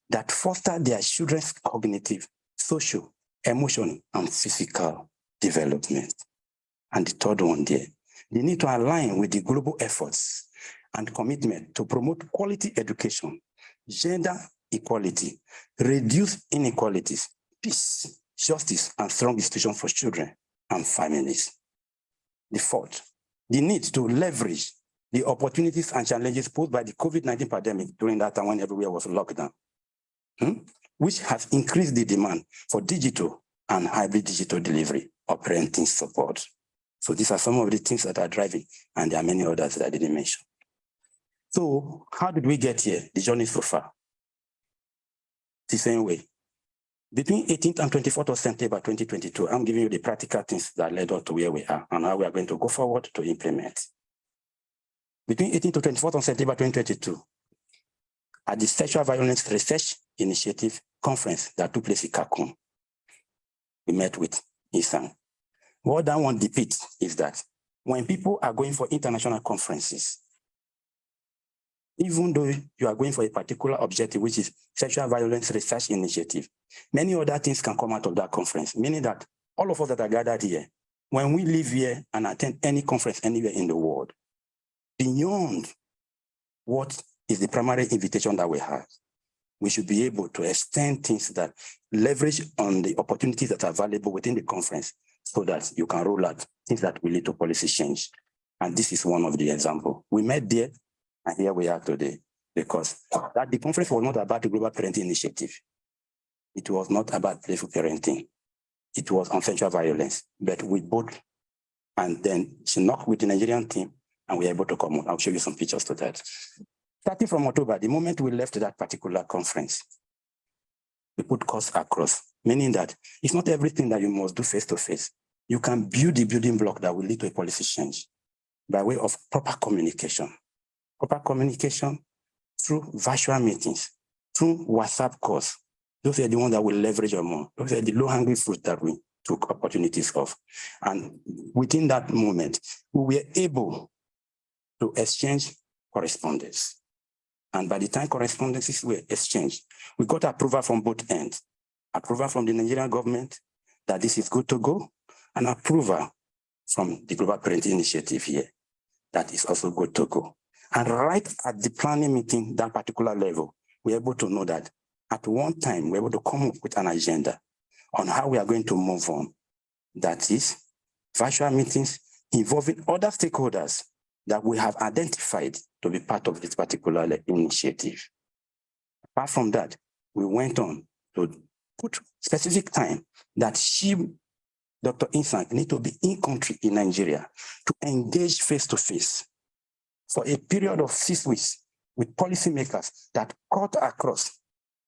that foster their children's cognitive, social, emotional and physical development. And the third one there, they need to align with the global efforts and commitment to promote quality education, gender equality, reduce inequalities, peace, justice, and strong institutions for children and families. The fourth, the need to leverage the opportunities and challenges posed by the COVID-19 pandemic during that time when everywhere was locked down, which has increased the demand for digital and hybrid digital delivery of parenting support. So these are some of the things that are driving, and there are many others that I didn't mention. So how did we get here? The journey so far. The same way. Between 18th and 24th of September 2022, I'm giving you the practical things that led us to where we are and how we are going to go forward to implement. Between 18th to 24th of September 2022, at the Sexual Violence Research Initiative Conference that took place in Cancun, we met with ISAN. What that one depicts is that when people are going for international conferences, even though you are going for a particular objective, which is Sexual Violence Research Initiative, many other things can come out of that conference, meaning that all of us that are gathered here, when we live here and attend any conference anywhere in the world, beyond what is the primary invitation that we have, we should be able to extend things that leverage on the opportunities that are available within the conference so that you can roll out things that will lead to policy change. And this is one of the examples. We met there, and here we are today, because that the conference was not about the Global Parenting Initiative. It was not about playful parenting. It was on sexual violence, but we both, and then she knocked with the Nigerian team, and we were able to come on. I'll show you some pictures to that. Starting from October, the moment we left that particular conference, we put course across, meaning that it's not everything that you must do face-to-face. You can build the building block that will lead to a policy change by way of proper communication. Proper communication through virtual meetings, through WhatsApp calls. Those are the ones that will leverage on more. Those are the low-hanging fruit that we took opportunities of. And within that moment, we were able to exchange correspondence. And by the time correspondences were exchanged, we got approval from both ends. Approval from the Nigerian government that this is good to go, and approval from the Global Parenting Initiative here that is also good to go. And right at the planning meeting, that particular level, we're able to know that at one time, we're able to come up with an agenda on how we are going to move on. That is virtual meetings involving other stakeholders that we have identified to be part of this particular initiative. Apart from that, we went on to put specific time that she, Dr. Insang, need to be in country in Nigeria to engage face-to-face for a period of 6 weeks with policymakers that cut across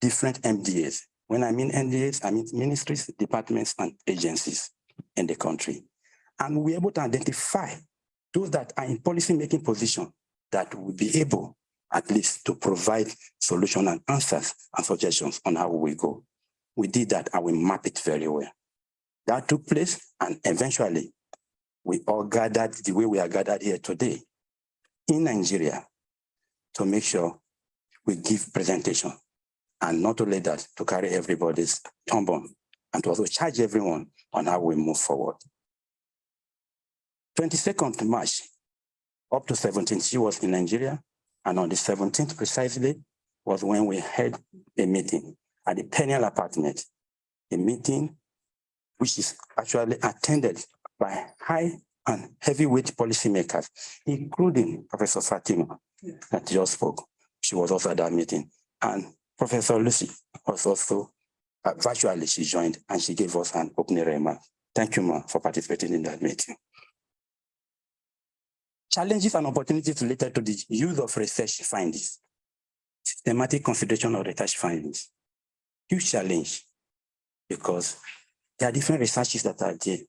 different MDAs. When I mean MDAs, I mean ministries, departments, and agencies in the country. And we're able to identify those that are in policy-making position that will be able, at least, to provide solutions and answers and suggestions on how we go. We did that and we mapped it very well. That took place, and eventually, we all gathered the way we are gathered here today in Nigeria to make sure we give presentation, and not only that, to carry everybody's thumb on and to also charge everyone on how we move forward. 22nd March, up to 17th, she was in Nigeria, and on the 17th precisely was when we had a meeting at the Peniel apartment, a meeting which is actually attended by high and heavyweight policymakers, including Professor Fatima that just spoke. She was also at that meeting. And Professor Lucy was also virtually, she joined, and she gave us an opening remark. Thank you, ma'am, for participating in that meeting. Challenges and opportunities related to the use of research findings. Systematic consideration of research findings. Huge challenge, because there are different researches that are there.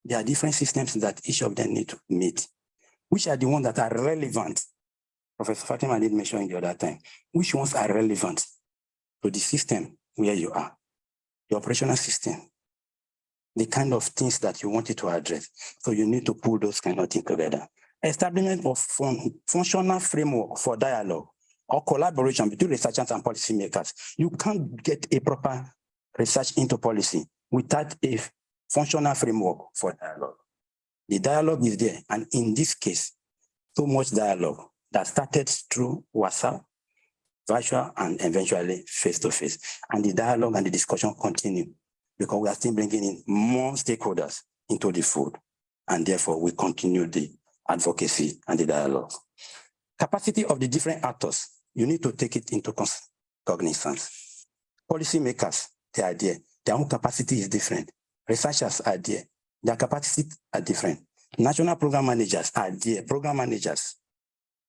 There are different systems that each of them need to meet, which are the ones that are relevant. Professor Fatima did mention the other time, which ones are relevant to the system where you are, the operational system, the kind of things that you wanted to address. So you need to pull those kind of things together. Establishment of functional framework for dialogue or collaboration between researchers and policymakers. You can't get a proper research into policy without a functional framework for dialogue. The dialogue is there, and in this case, so much dialogue that started through WhatsApp, virtual, and eventually face-to-face. And the dialogue and the discussion continue because we are still bringing in more stakeholders into the fold, and therefore we continue the advocacy and the dialogue. Capacity of the different actors, you need to take it into cognizance. Policymakers, they are there. Their own capacity is different. Researchers are there. Their capacities are different. National program managers are there. Program managers,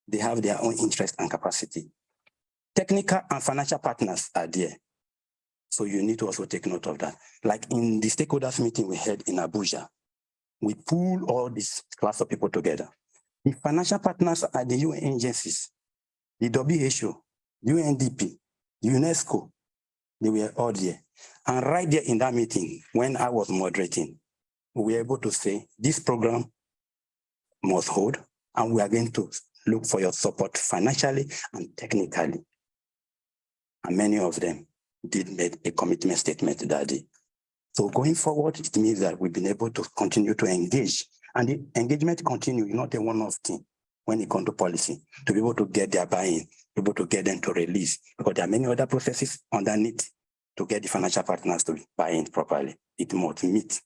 they have their own interest and capacity. Technical and financial partners are there. So you need to also take note of that. Like in the stakeholders meeting we had in Abuja, we pull all this class of people together. The financial partners are the UN agencies, the WHO, UNDP, UNESCO, they were all there. And right there in that meeting, when I was moderating, we were able to say, this program must hold, and we are going to look for your support financially and technically. And many of them did make a commitment statement that day. So going forward, it means that we've been able to continue to engage, and the engagement continue, not a one-off thing when it comes to policy, to be able to get their buy-in, be able to get them to release, because there are many other processes underneath to get the financial partners to buy in properly. It must meet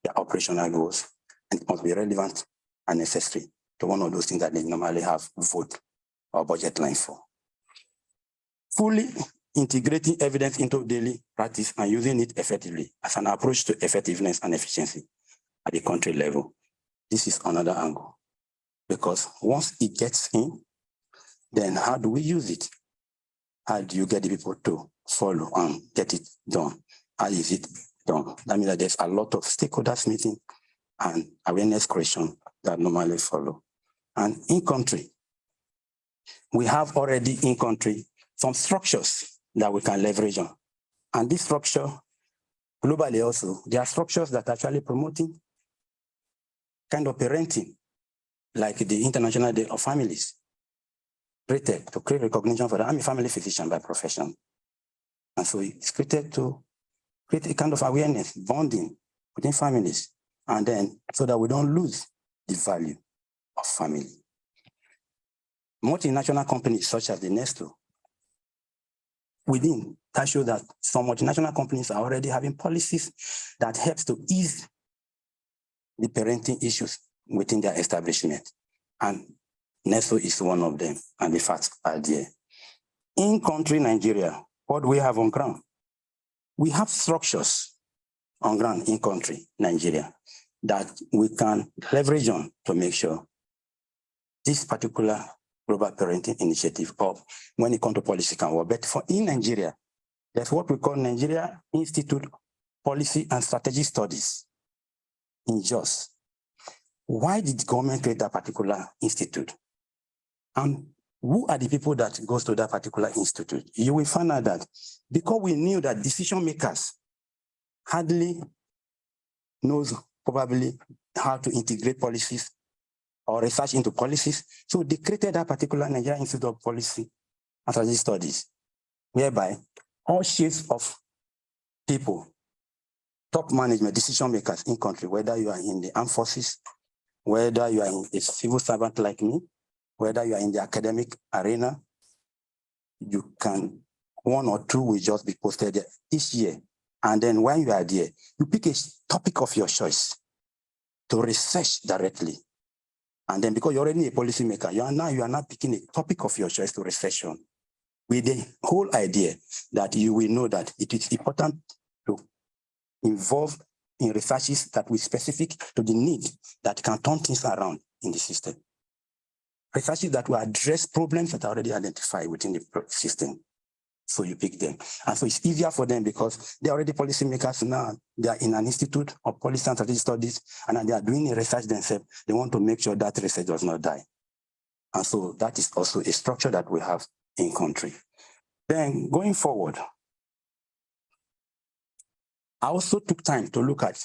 the operational goals, and it must be relevant and necessary to one of those things that they normally have vote or budget line for. Fully integrating evidence into daily practice and using it effectively as an approach to effectiveness and efficiency at the country level. This is another angle, because once it gets in, then how do we use it? How do you get the people to follow and get it done? How is it done? That means that there's a lot of stakeholders meeting and awareness creation that normally follow. And in country, we have already in country some structures that we can leverage on. And this structure, globally also, there are structures that are actually promoting kind of parenting, like the International Day of Families, created to create recognition for that. I'm a family physician by profession. And so it's created to create a kind of awareness, bonding within families, and then so that we don't lose the value of family. Multinational companies such as the Nestle, within that show that some multinational companies are already having policies that helps to ease the parenting issues within their establishment. And Nestle is one of them, and the facts are there. In country Nigeria, what do we have on ground? We have structures on ground in country Nigeria that we can leverage on to make sure this particular global parenting initiative, or when it comes to policy, can work. But for in Nigeria, there's what we call Nigeria Institute of Policy and Strategy Studies in JOS. Why did the government create that particular institute? And who are the people that goes to that particular institute? You will find out that because we knew that decision makers hardly knows probably how to integrate policies or research into policies. So they created that particular Nigerian Institute of Policy and Strategy Studies, whereby all shades of people, top management, decision makers in country, whether you are in the armed forces, whether you are a civil servant like me, whether you are in the academic arena, you can, one or two will just be posted there each year. And then when you are there, you pick a topic of your choice to research directly. And then because you're already a policymaker, you are now picking a topic of your choice to research on, with the whole idea that you will know that it is important to involve in researches that will be specific to the need that can turn things around in the system. Researches that will address problems that are already identified within the system. So you pick them. And so it's easier for them because they're already policymakers now. They are in an institute of policy and strategy studies, and they are doing research themselves. They want to make sure that research does not die. And so that is also a structure that we have in country. Then going forward, I also took time to look at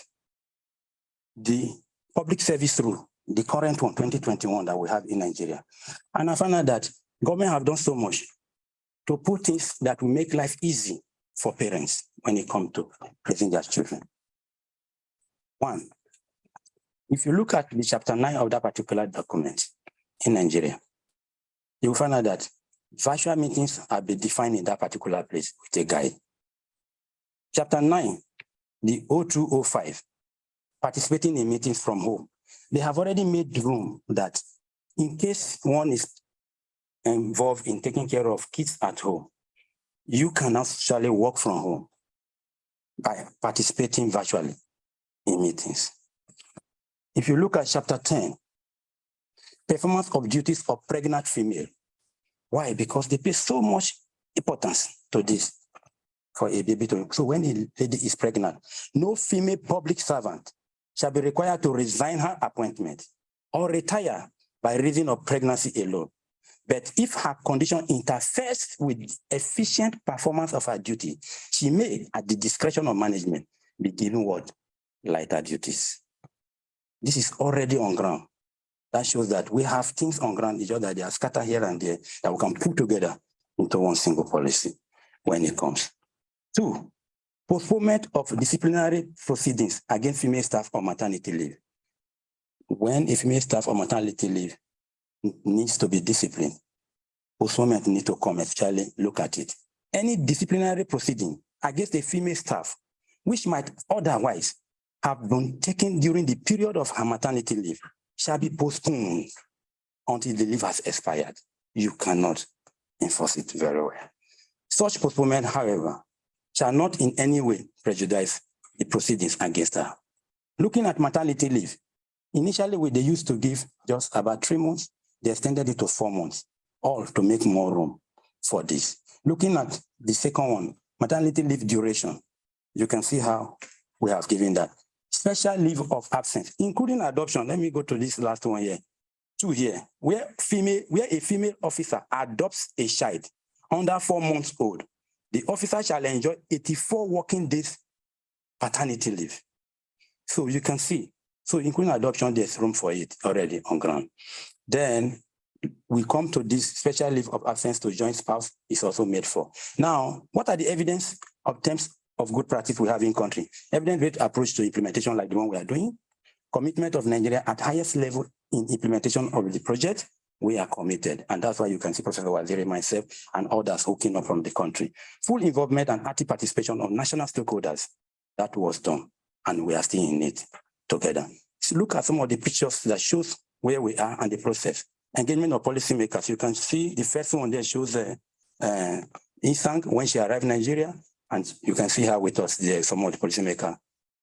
the public service rule, the current one, 2021, that we have in Nigeria. And I found out that government have done so much to put things that will make life easy for parents when it comes to raising their children. One, if you look at the chapter 9 of that particular document in Nigeria, you will find out that virtual meetings have been defined in that particular place with a guide. Chapter 9, the 0205, participating in meetings from home. They have already made room that in case one is involved in taking care of kids at home, you can actually work from home by participating virtually in meetings. If you look at chapter 10, performance of duties of pregnant female. Why? Because they pay so much importance to this for a baby to. So when a lady is pregnant, no female public servant shall be required to resign her appointment or retire by reason of pregnancy alone. But if her condition interferes with efficient performance of her duty, she may, at the discretion of management, be given what? Lighter duties. This is already on ground. That shows that we have things on ground, each other, they are scattered here and there, that we can put together into one single policy when it comes. 2, postponement of disciplinary proceedings against female staff on maternity leave. When a female staff on maternity leave needs to be disciplined, postponement needs to come especially look at it. Any disciplinary proceeding against a female staff, which might otherwise have been taken during the period of her maternity leave, shall be postponed until the leave has expired. You cannot enforce it very well. Such postponement, however, shall not in any way prejudice the proceedings against her. Looking at maternity leave, initially they used to give just about 3 months. They extended it to 4 months, all to make more room for this. Looking at the second one, maternity leave duration, you can see how we have given that. Special leave of absence, including adoption. Let me go to this last one here. 2 here, where a female officer adopts a child under 4 months old, the officer shall enjoy 84 working days paternity leave. So you can see, so including adoption, there's room for it already on ground. Then we come to this special leave of absence to joint spouse is also made for. Now, what are the evidence of terms of good practice we have in country? Evidence-based approach to implementation like the one we are doing. Commitment of Nigeria at highest level in implementation of the project. We are committed. And that's why you can see Professor Waziri, myself, and others who came up from the country. Full involvement and active participation of national stakeholders. That was done. And we are still in it together. So look at some of the pictures that shows where we are and the process. Engagement of policymakers. You can see the first one there shows Isang when she arrived in Nigeria. And you can see her with us there, some of the policymakers.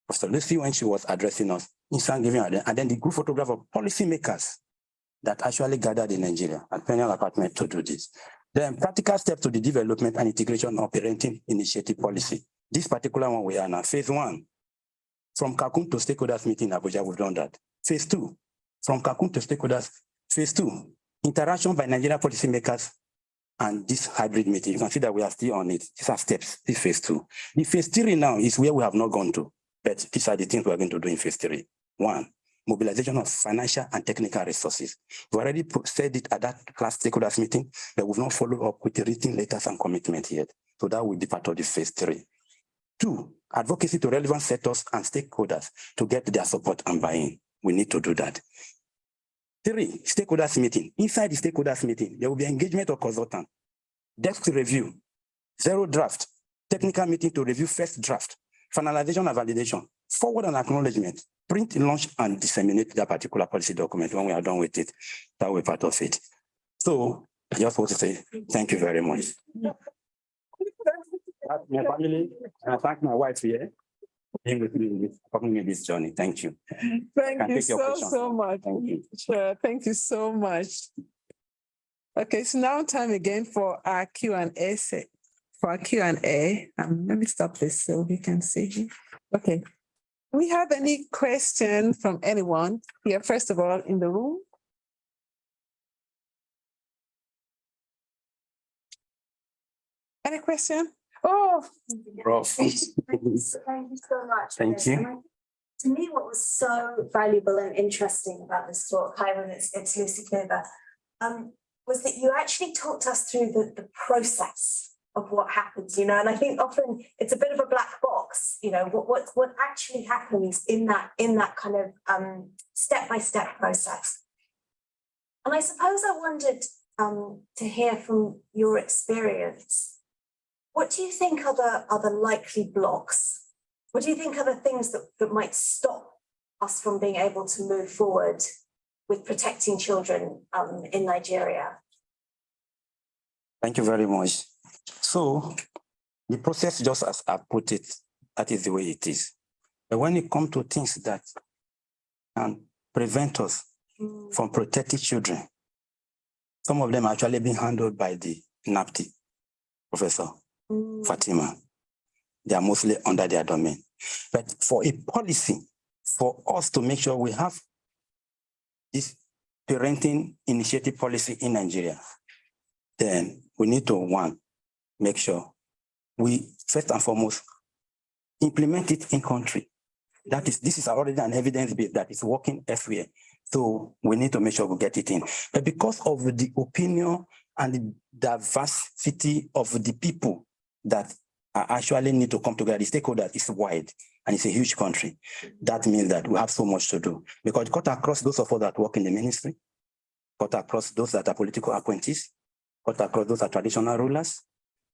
Professor Lucy, when she was addressing us, Isang giving her, and then the group photograph of policymakers that actually gathered in Nigeria at Penal Apartment to do this. Then practical steps to the development and integration of parenting initiative policy. This particular one we are now, phase 1. From Kakun to stakeholders meeting in Abuja, we've done that. Phase 2, from Kakun to stakeholders. Phase 2, interaction by Nigerian policymakers and this hybrid meeting. You can see that we are still on it. These are steps, this phase 2. The phase 3 now is where we have not gone to, but these are the things we are going to do in phase 3. 1, mobilization of financial and technical resources. We already said it at that last stakeholders meeting, but we've not followed up with the written letters and commitment yet. So that will be part of the phase 3. 2, advocacy to relevant sectors and stakeholders to get their support and buy-in. We need to do that. 3, stakeholders meeting. Inside the stakeholders meeting, there will be engagement of consultant, desk review, 0 draft, technical meeting to review first draft, finalization and validation, forward and acknowledgement, print, launch, and disseminate that particular policy document. When we are done with it, that will be part of it. So I just want to say thank you very much. My family, and I thank my wife here. Being with me, helping me this journey. Thank you. Thank you so much. Thank you. Sure. Thank you so much. Okay, it's now time again for our Q&A. Let me stop this so we can see. Okay. Do we have any question from anyone here, first of all, in the room? Any question? Oh, Prof. Thank you so much. Thank you. To me, what was so valuable and interesting about this talk, Hiram, it's Lucy Cooper, was that you actually talked us through the process what happens, you know, and I think often it's a bit of a black box, you know, what actually happens in that kind of step-by-step process. And I suppose I wondered to hear from your experience, what do you think are the likely blocks? What do you think are the things that might stop us from being able to move forward with protecting children in Nigeria? Thank you very much. So the process, just as I put it, that is the way it is. But when it comes to things that can prevent us from protecting children, some of them are actually being handled by the NAPTIP, Professor Fatima. They are mostly under their domain. But for a policy, for us to make sure we have this parenting initiative policy in Nigeria, then we need to, one, make sure we first and foremost implement it in country. This is already an evidence base that is working everywhere. So we need to make sure we get it in. But because of the opinion and the diversity of the people that actually need to come together, the stakeholders is wide and it's a huge country. That means that we have so much to do. Because it cut across those of us that work in the ministry, cut across those that are political appointees, cut across those that are traditional rulers,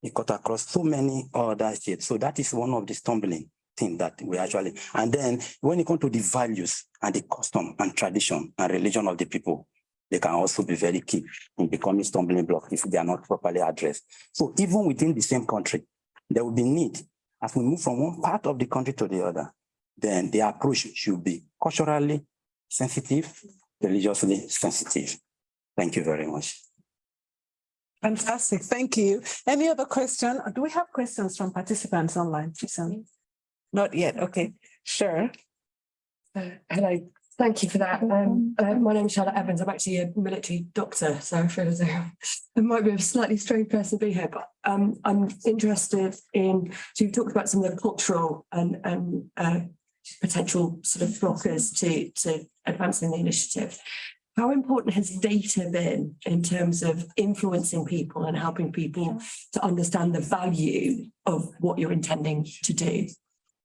it cut across so many other states. So that is one of the stumbling things that we actually, and then when it comes to the values and the custom and tradition and religion of the people, they can also be very key in becoming stumbling blocks if they are not properly addressed. So even within the same country, there will be need, as we move from one part of the country to the other, then the approach should be culturally sensitive, religiously sensitive. Thank you very much. Fantastic, thank you. Any other question? Do we have questions from participants online? Not yet, okay, sure. Hello, thank you for that. My name is Charlotte Evans. I'm actually a military doctor, so I feel as though I might be a slightly strange person to be here, but I'm interested in, so you've talked about some of the cultural and potential sort of blockers to advancing the initiative. How important has data been in terms of influencing people and helping people to understand the value of what you're intending to do?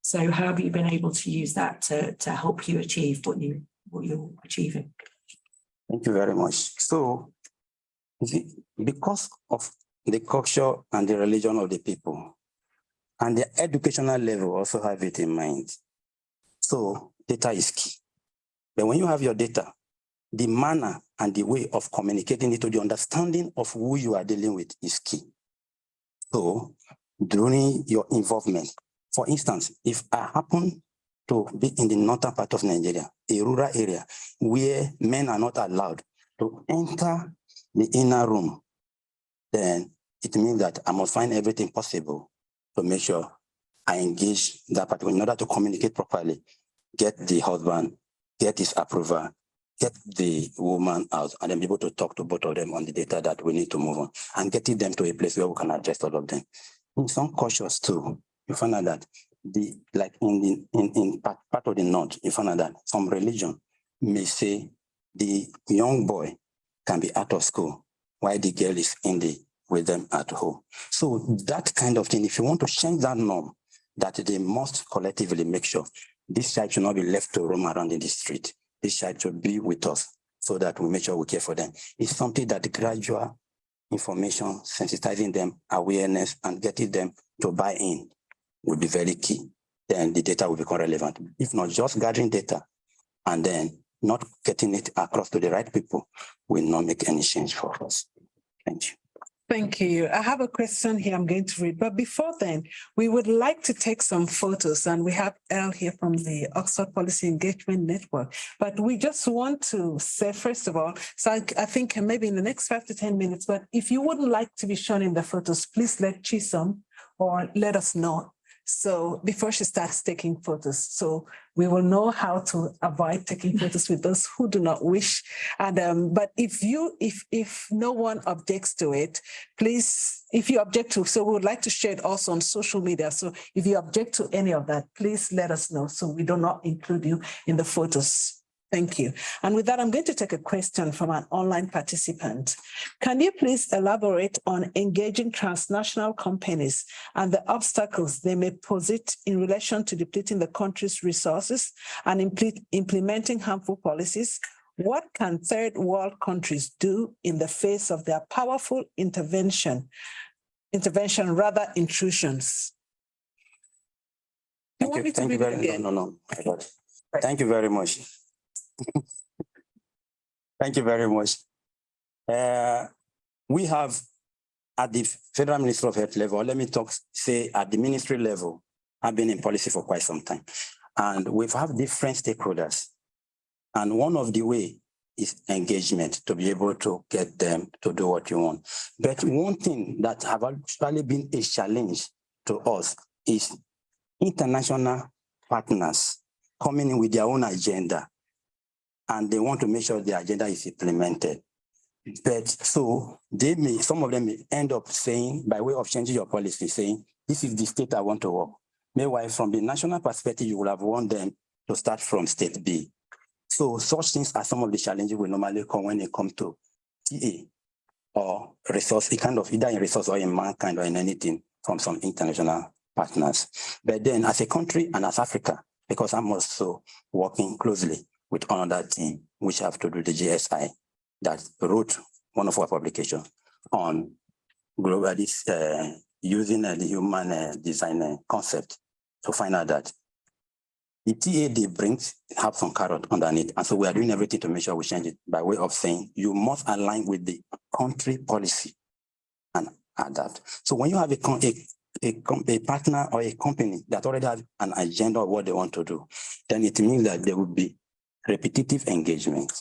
So how have you been able to use that to help you achieve what you're achieving? Thank you very much. So because of the culture and the religion of the people and the educational level also have it in mind. So data is key. But when you have your data, the manner and the way of communicating it to the understanding of who you are dealing with is key. So during your involvement, for instance, if I happen to be in the northern part of Nigeria, a rural area where men are not allowed to enter the inner room, then it means that I must find everything possible to make sure I engage that part in order to communicate properly, get the husband, get his approval, get the woman out, and then be able to talk to both of them on the data that we need to move on and getting them to a place where we can adjust all of them. In some cultures too, you find out that like in part of the north, you find out that some religion may say the young boy can be out of school while the girl is with them at home. So that kind of thing, if you want to change that norm, that they must collectively make sure this child should not be left to roam around in the street. This child should be with us so that we make sure we care for them. It's something that the gradual information, sensitizing them, awareness, and getting them to buy in will be very key. Then the data will become relevant. If not, just gathering data and then not getting it across to the right people will not make any change for us. Thank you. Thank you. I have a question here I'm going to read, but before then, we would like to take some photos, and we have Elle here from the Oxford Policy Engagement Network. But we just want to say, first of all, so I think maybe in the next 5 to 10 minutes, but if you wouldn't like to be shown in the photos, please let Chisom or let us know. So before she starts taking photos, so we will know how to avoid taking photos with those who do not wish. And but if no one objects to it, please, if you object to, so we would like to share it also on social media. So if you object to any of that, please let us know so we do not include you in the photos. Thank you. And with that, I'm going to take a question from an online participant. Can you please elaborate on engaging transnational companies and the obstacles they may posit in relation to depleting the country's resources and implementing harmful policies? What can third world countries do in the face of their powerful intrusions? Thank you. Thank you very much. No. Thank you very much. Thank you very much. We have at the Federal Ministry of Health level, let me say at the ministry level, I've been in policy for quite some time. And we've had different stakeholders. And one of the way is engagement to be able to get them to do what you want. But one thing that have actually been a challenge to us is international partners coming in with their own agenda, and they want to make sure the agenda is implemented. But so some of them may end up saying, by way of changing your policy, saying, this is the state I want to work. Meanwhile, from the national perspective, you will have want them to start from state B. So such things are some of the challenges we normally come when it comes to TA or resource, kind of either in resource or in mankind or in anything from some international partners. But then as a country and as Africa, because I'm also working closely with another team, which have to do the GSI, that wrote one of our publications on global using the human design concept to find out that the TA they bring have some carrot underneath. And so we are doing everything to make sure we change it by way of saying you must align with the country policy and adapt. So when you have a partner or a company that already has an agenda of what they want to do, then it means that there will be repetitive engagement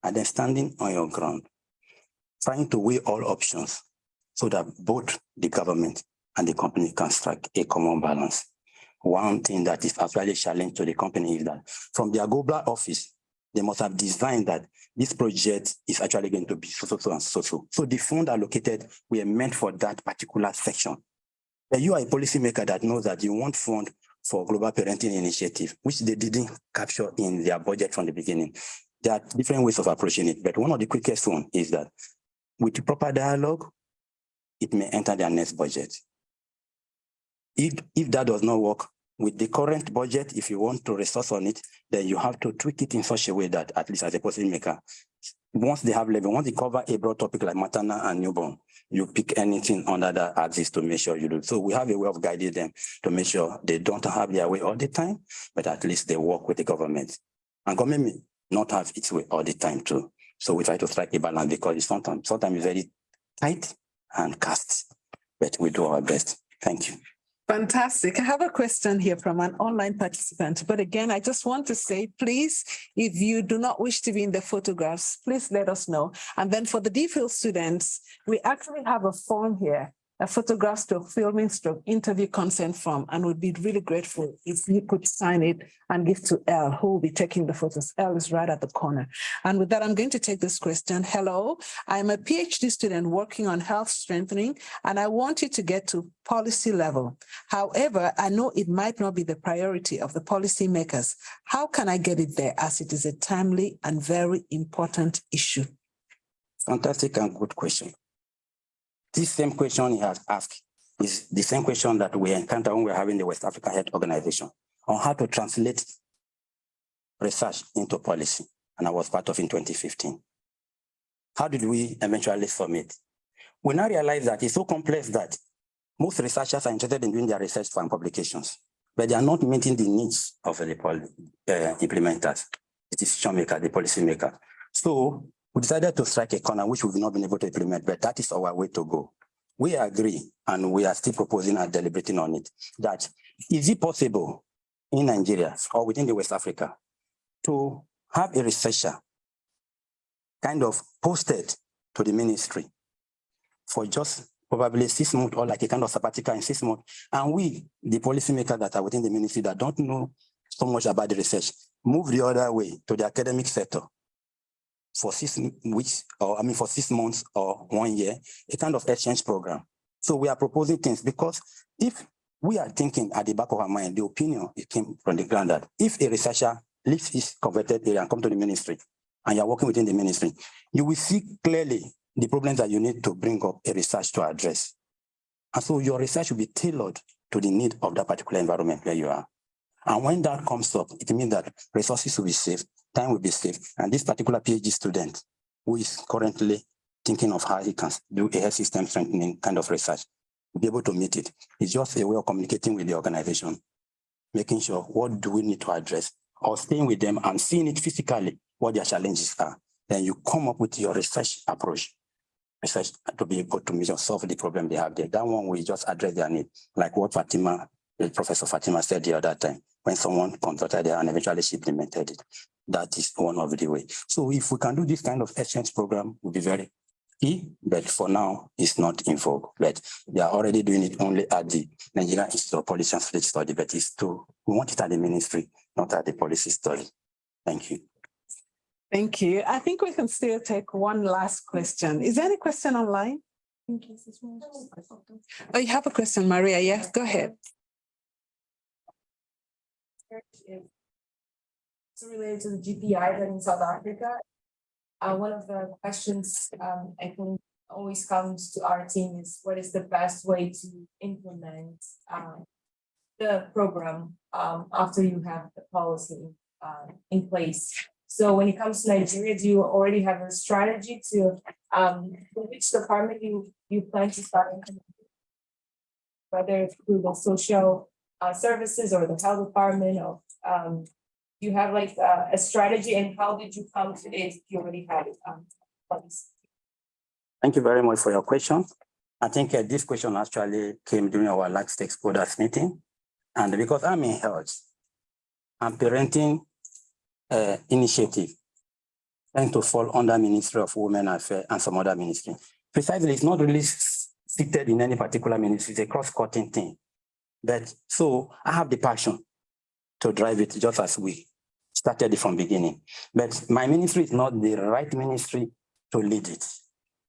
and then standing on your ground, trying to weigh all options so that both the government and the company can strike a common balance. One thing that is actually a challenge to the company is that from their global office, they must have designed that this project is actually going to be so and so. So the funds allocated were meant for that particular section. But you are a policymaker that knows that you want fund for global parenting initiative, which they didn't capture in their budget from the beginning. There are different ways of approaching it, but one of the quickest one is that with proper dialogue, it may enter their next budget. If that does not work, with the current budget, if you want to resource on it, then you have to tweak it in such a way that, at least as a policymaker, once they have level, once they cover a broad topic like maternal and newborn, you pick anything under that axis to make sure you do. So we have a way of guiding them to make sure they don't have their way all the time, but at least they work with the government. And government may not have its way all the time too. So we try to strike a balance because it's sometimes it's very tight and cast, but we do our best. Thank you. Fantastic. I have a question here from an online participant. But again, I just want to say, please, if you do not wish to be in the photographs, please let us know. And then for the DPhil students, we actually have a form here, a photograph to filming stroke interview consent form, and would be really grateful if you could sign it and give to Elle, who will be taking the photos. Elle is right at the corner. And with that, I'm going to take this question. Hello, I'm a PhD student working on health strengthening, and I want you to get to policy level. However, I know it might not be the priority of the policymakers. How can I get it there, as it is a timely and very important issue? Fantastic and good question. This same question he has asked is the same question that we encounter when we're having the West African Health Organization on how to translate research into policy. And I was part of in 2015. How did we eventually submit? We now realize that it's so complex that most researchers are interested in doing their research for publications, but they are not meeting the needs of the implementers, the decision maker, the policy maker. So we decided to strike a corner, which we've not been able to implement, but that is our way to go. We agree, and we are still proposing and deliberating on it, that is it possible in Nigeria or within the West Africa to have a researcher kind of posted to the ministry for just probably 6 months or like a kind of sabbatical in 6 months. And we, the policymakers that are within the ministry that don't know so much about the research, move the other way to the academic sector for 6 weeks, or for 6 months or 1 year, a kind of exchange program. So we are proposing things because if we are thinking at the back of our mind, the opinion it came from the ground that if a researcher leave this coveted area and come to the ministry, and you're working within the ministry, you will see clearly the problems that you need to bring up a research to address. And so your research will be tailored to the need of that particular environment where you are. And when that comes up, it means that resources will be saved, time will be saved, and this particular PhD student who is currently thinking of how he can do a health system strengthening kind of research, will be able to meet it. It's just a way of communicating with the organization, making sure what do we need to address, or staying with them and seeing it physically, what their challenges are. Then you come up with your research approach, research to be able to solve the problem they have there. That one will just address their need, like what Professor Fatima said the other time, when someone consulted there and eventually she implemented it. That is one of the ways. So if we can do this kind of exchange program, it will be very key, but for now, it's not in vogue. But they are already doing it only at the Nigerian Institute of Policy and Strategic Study, but we want it at the ministry, not at the policy study. Thank you. Thank you. I think we can still take one last question. Is there any question online? Oh, you have a question, Maria. Yes, go ahead. It's related to the GPI in South Africa. One of the questions I think always comes to our team is what is the best way to implement the program after you have the policy in place. So when it comes to Nigeria, do you already have a strategy to which department you plan to start implementing? Whether it's through the social services or the health department, or you have like a strategy, and how did you come to it if you already had it? Thank you very much for your question. I think this question actually came during our last stakeholders meeting. And because I'm in health, I'm parenting initiative trying to fall under Ministry of Women Affairs and some other ministry. Precisely, it's not really seated in any particular ministry, it's a cross-cutting thing. But so I have the passion to drive it just as we started it from beginning. But my ministry is not the right ministry to lead it.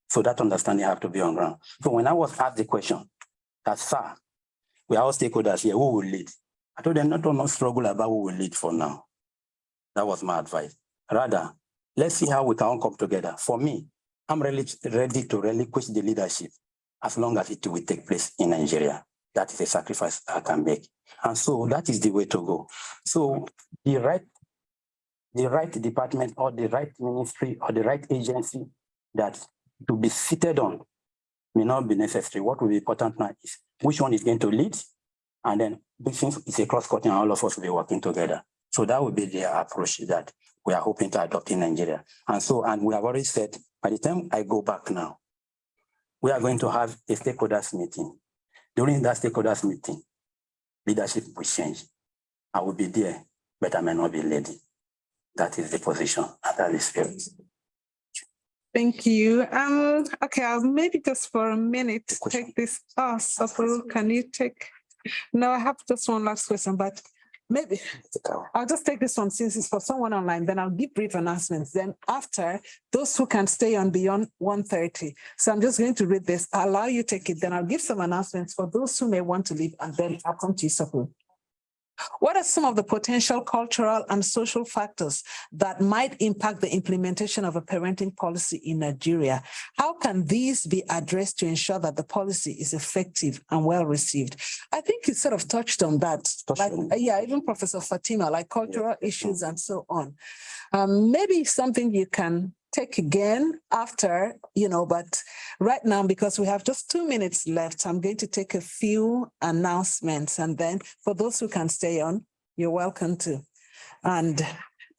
So that understanding have to be on ground. So when I was asked the question, that sir, we are all stakeholders here, who will lead? I told them not struggle about who will lead for now. That was my advice. Rather, let's see how we can all come together. For me, I'm really ready to relinquish the leadership as long as it will take place in Nigeria. That is a sacrifice I can make. And so that is the way to go. So the right department or the right ministry or the right agency that to be seated on may not be necessary. What will be important now is which one is going to lead, and then since it's a cross-cutting, all of us will be working together. So that would be the approach that we are hoping to adopt in Nigeria. And we have already said, by the time I go back now, we are going to have a stakeholders meeting. During that stakeholders meeting, leadership will change. I will be there, but I may not be ready. That is the position and that is spirit. Thank you. Okay, I'll maybe just for a minute take this. Oh, Saparu, can you take? No, I have just one last question, but maybe I'll just take this one since it's for someone online, then I'll give brief announcements. Then after, those who can stay on beyond 1:30. So I'm just going to read this. I'll allow you to take it, then I'll give some announcements for those who may want to leave, and then I'll come to you, Saparu. What are some of the potential cultural and social factors that might impact the implementation of a parenting policy in Nigeria? How can these be addressed to ensure that the policy is effective and well received? I think you sort of touched on that. Yeah, even Professor Fatima, like cultural issues and so on. Maybe something you can take again after, but right now, because we have just 2 minutes left, I'm going to take a few announcements, and then for those who can stay on, you're welcome to. And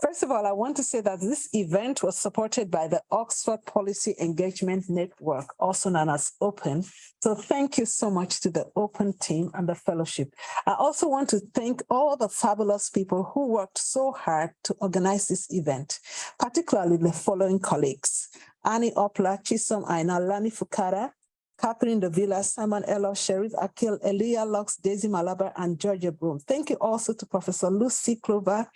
first of all, I want to say that this event was supported by the Oxford Policy Engagement Network, also known as OPEN. So thank you so much to the OPEN team and the fellowship. I also want to thank all the fabulous people who worked so hard to organize this event, particularly the following colleagues: Annie Opla, Chisom Aina, Lani Fukara, Catherine Davila, Simon Elo, Sheriff Akil, Elia Lux, Daisy Malabar, and Georgia Broom. Thank you also to Professor Lucy Clover,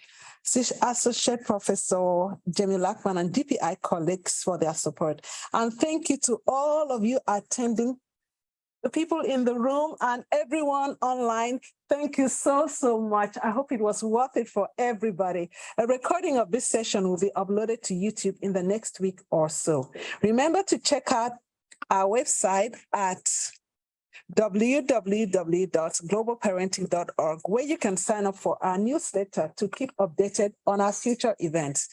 Associate Professor Jamie Lackman, and DPI colleagues for their support. And thank you to all of you attending the people in the room and everyone online, thank you so, so much. I hope it was worth it for everybody. A recording of this session will be uploaded to YouTube in the next week or so. Remember to check out our website at www.globalparenting.org, where you can sign up for our newsletter to keep updated on our future events.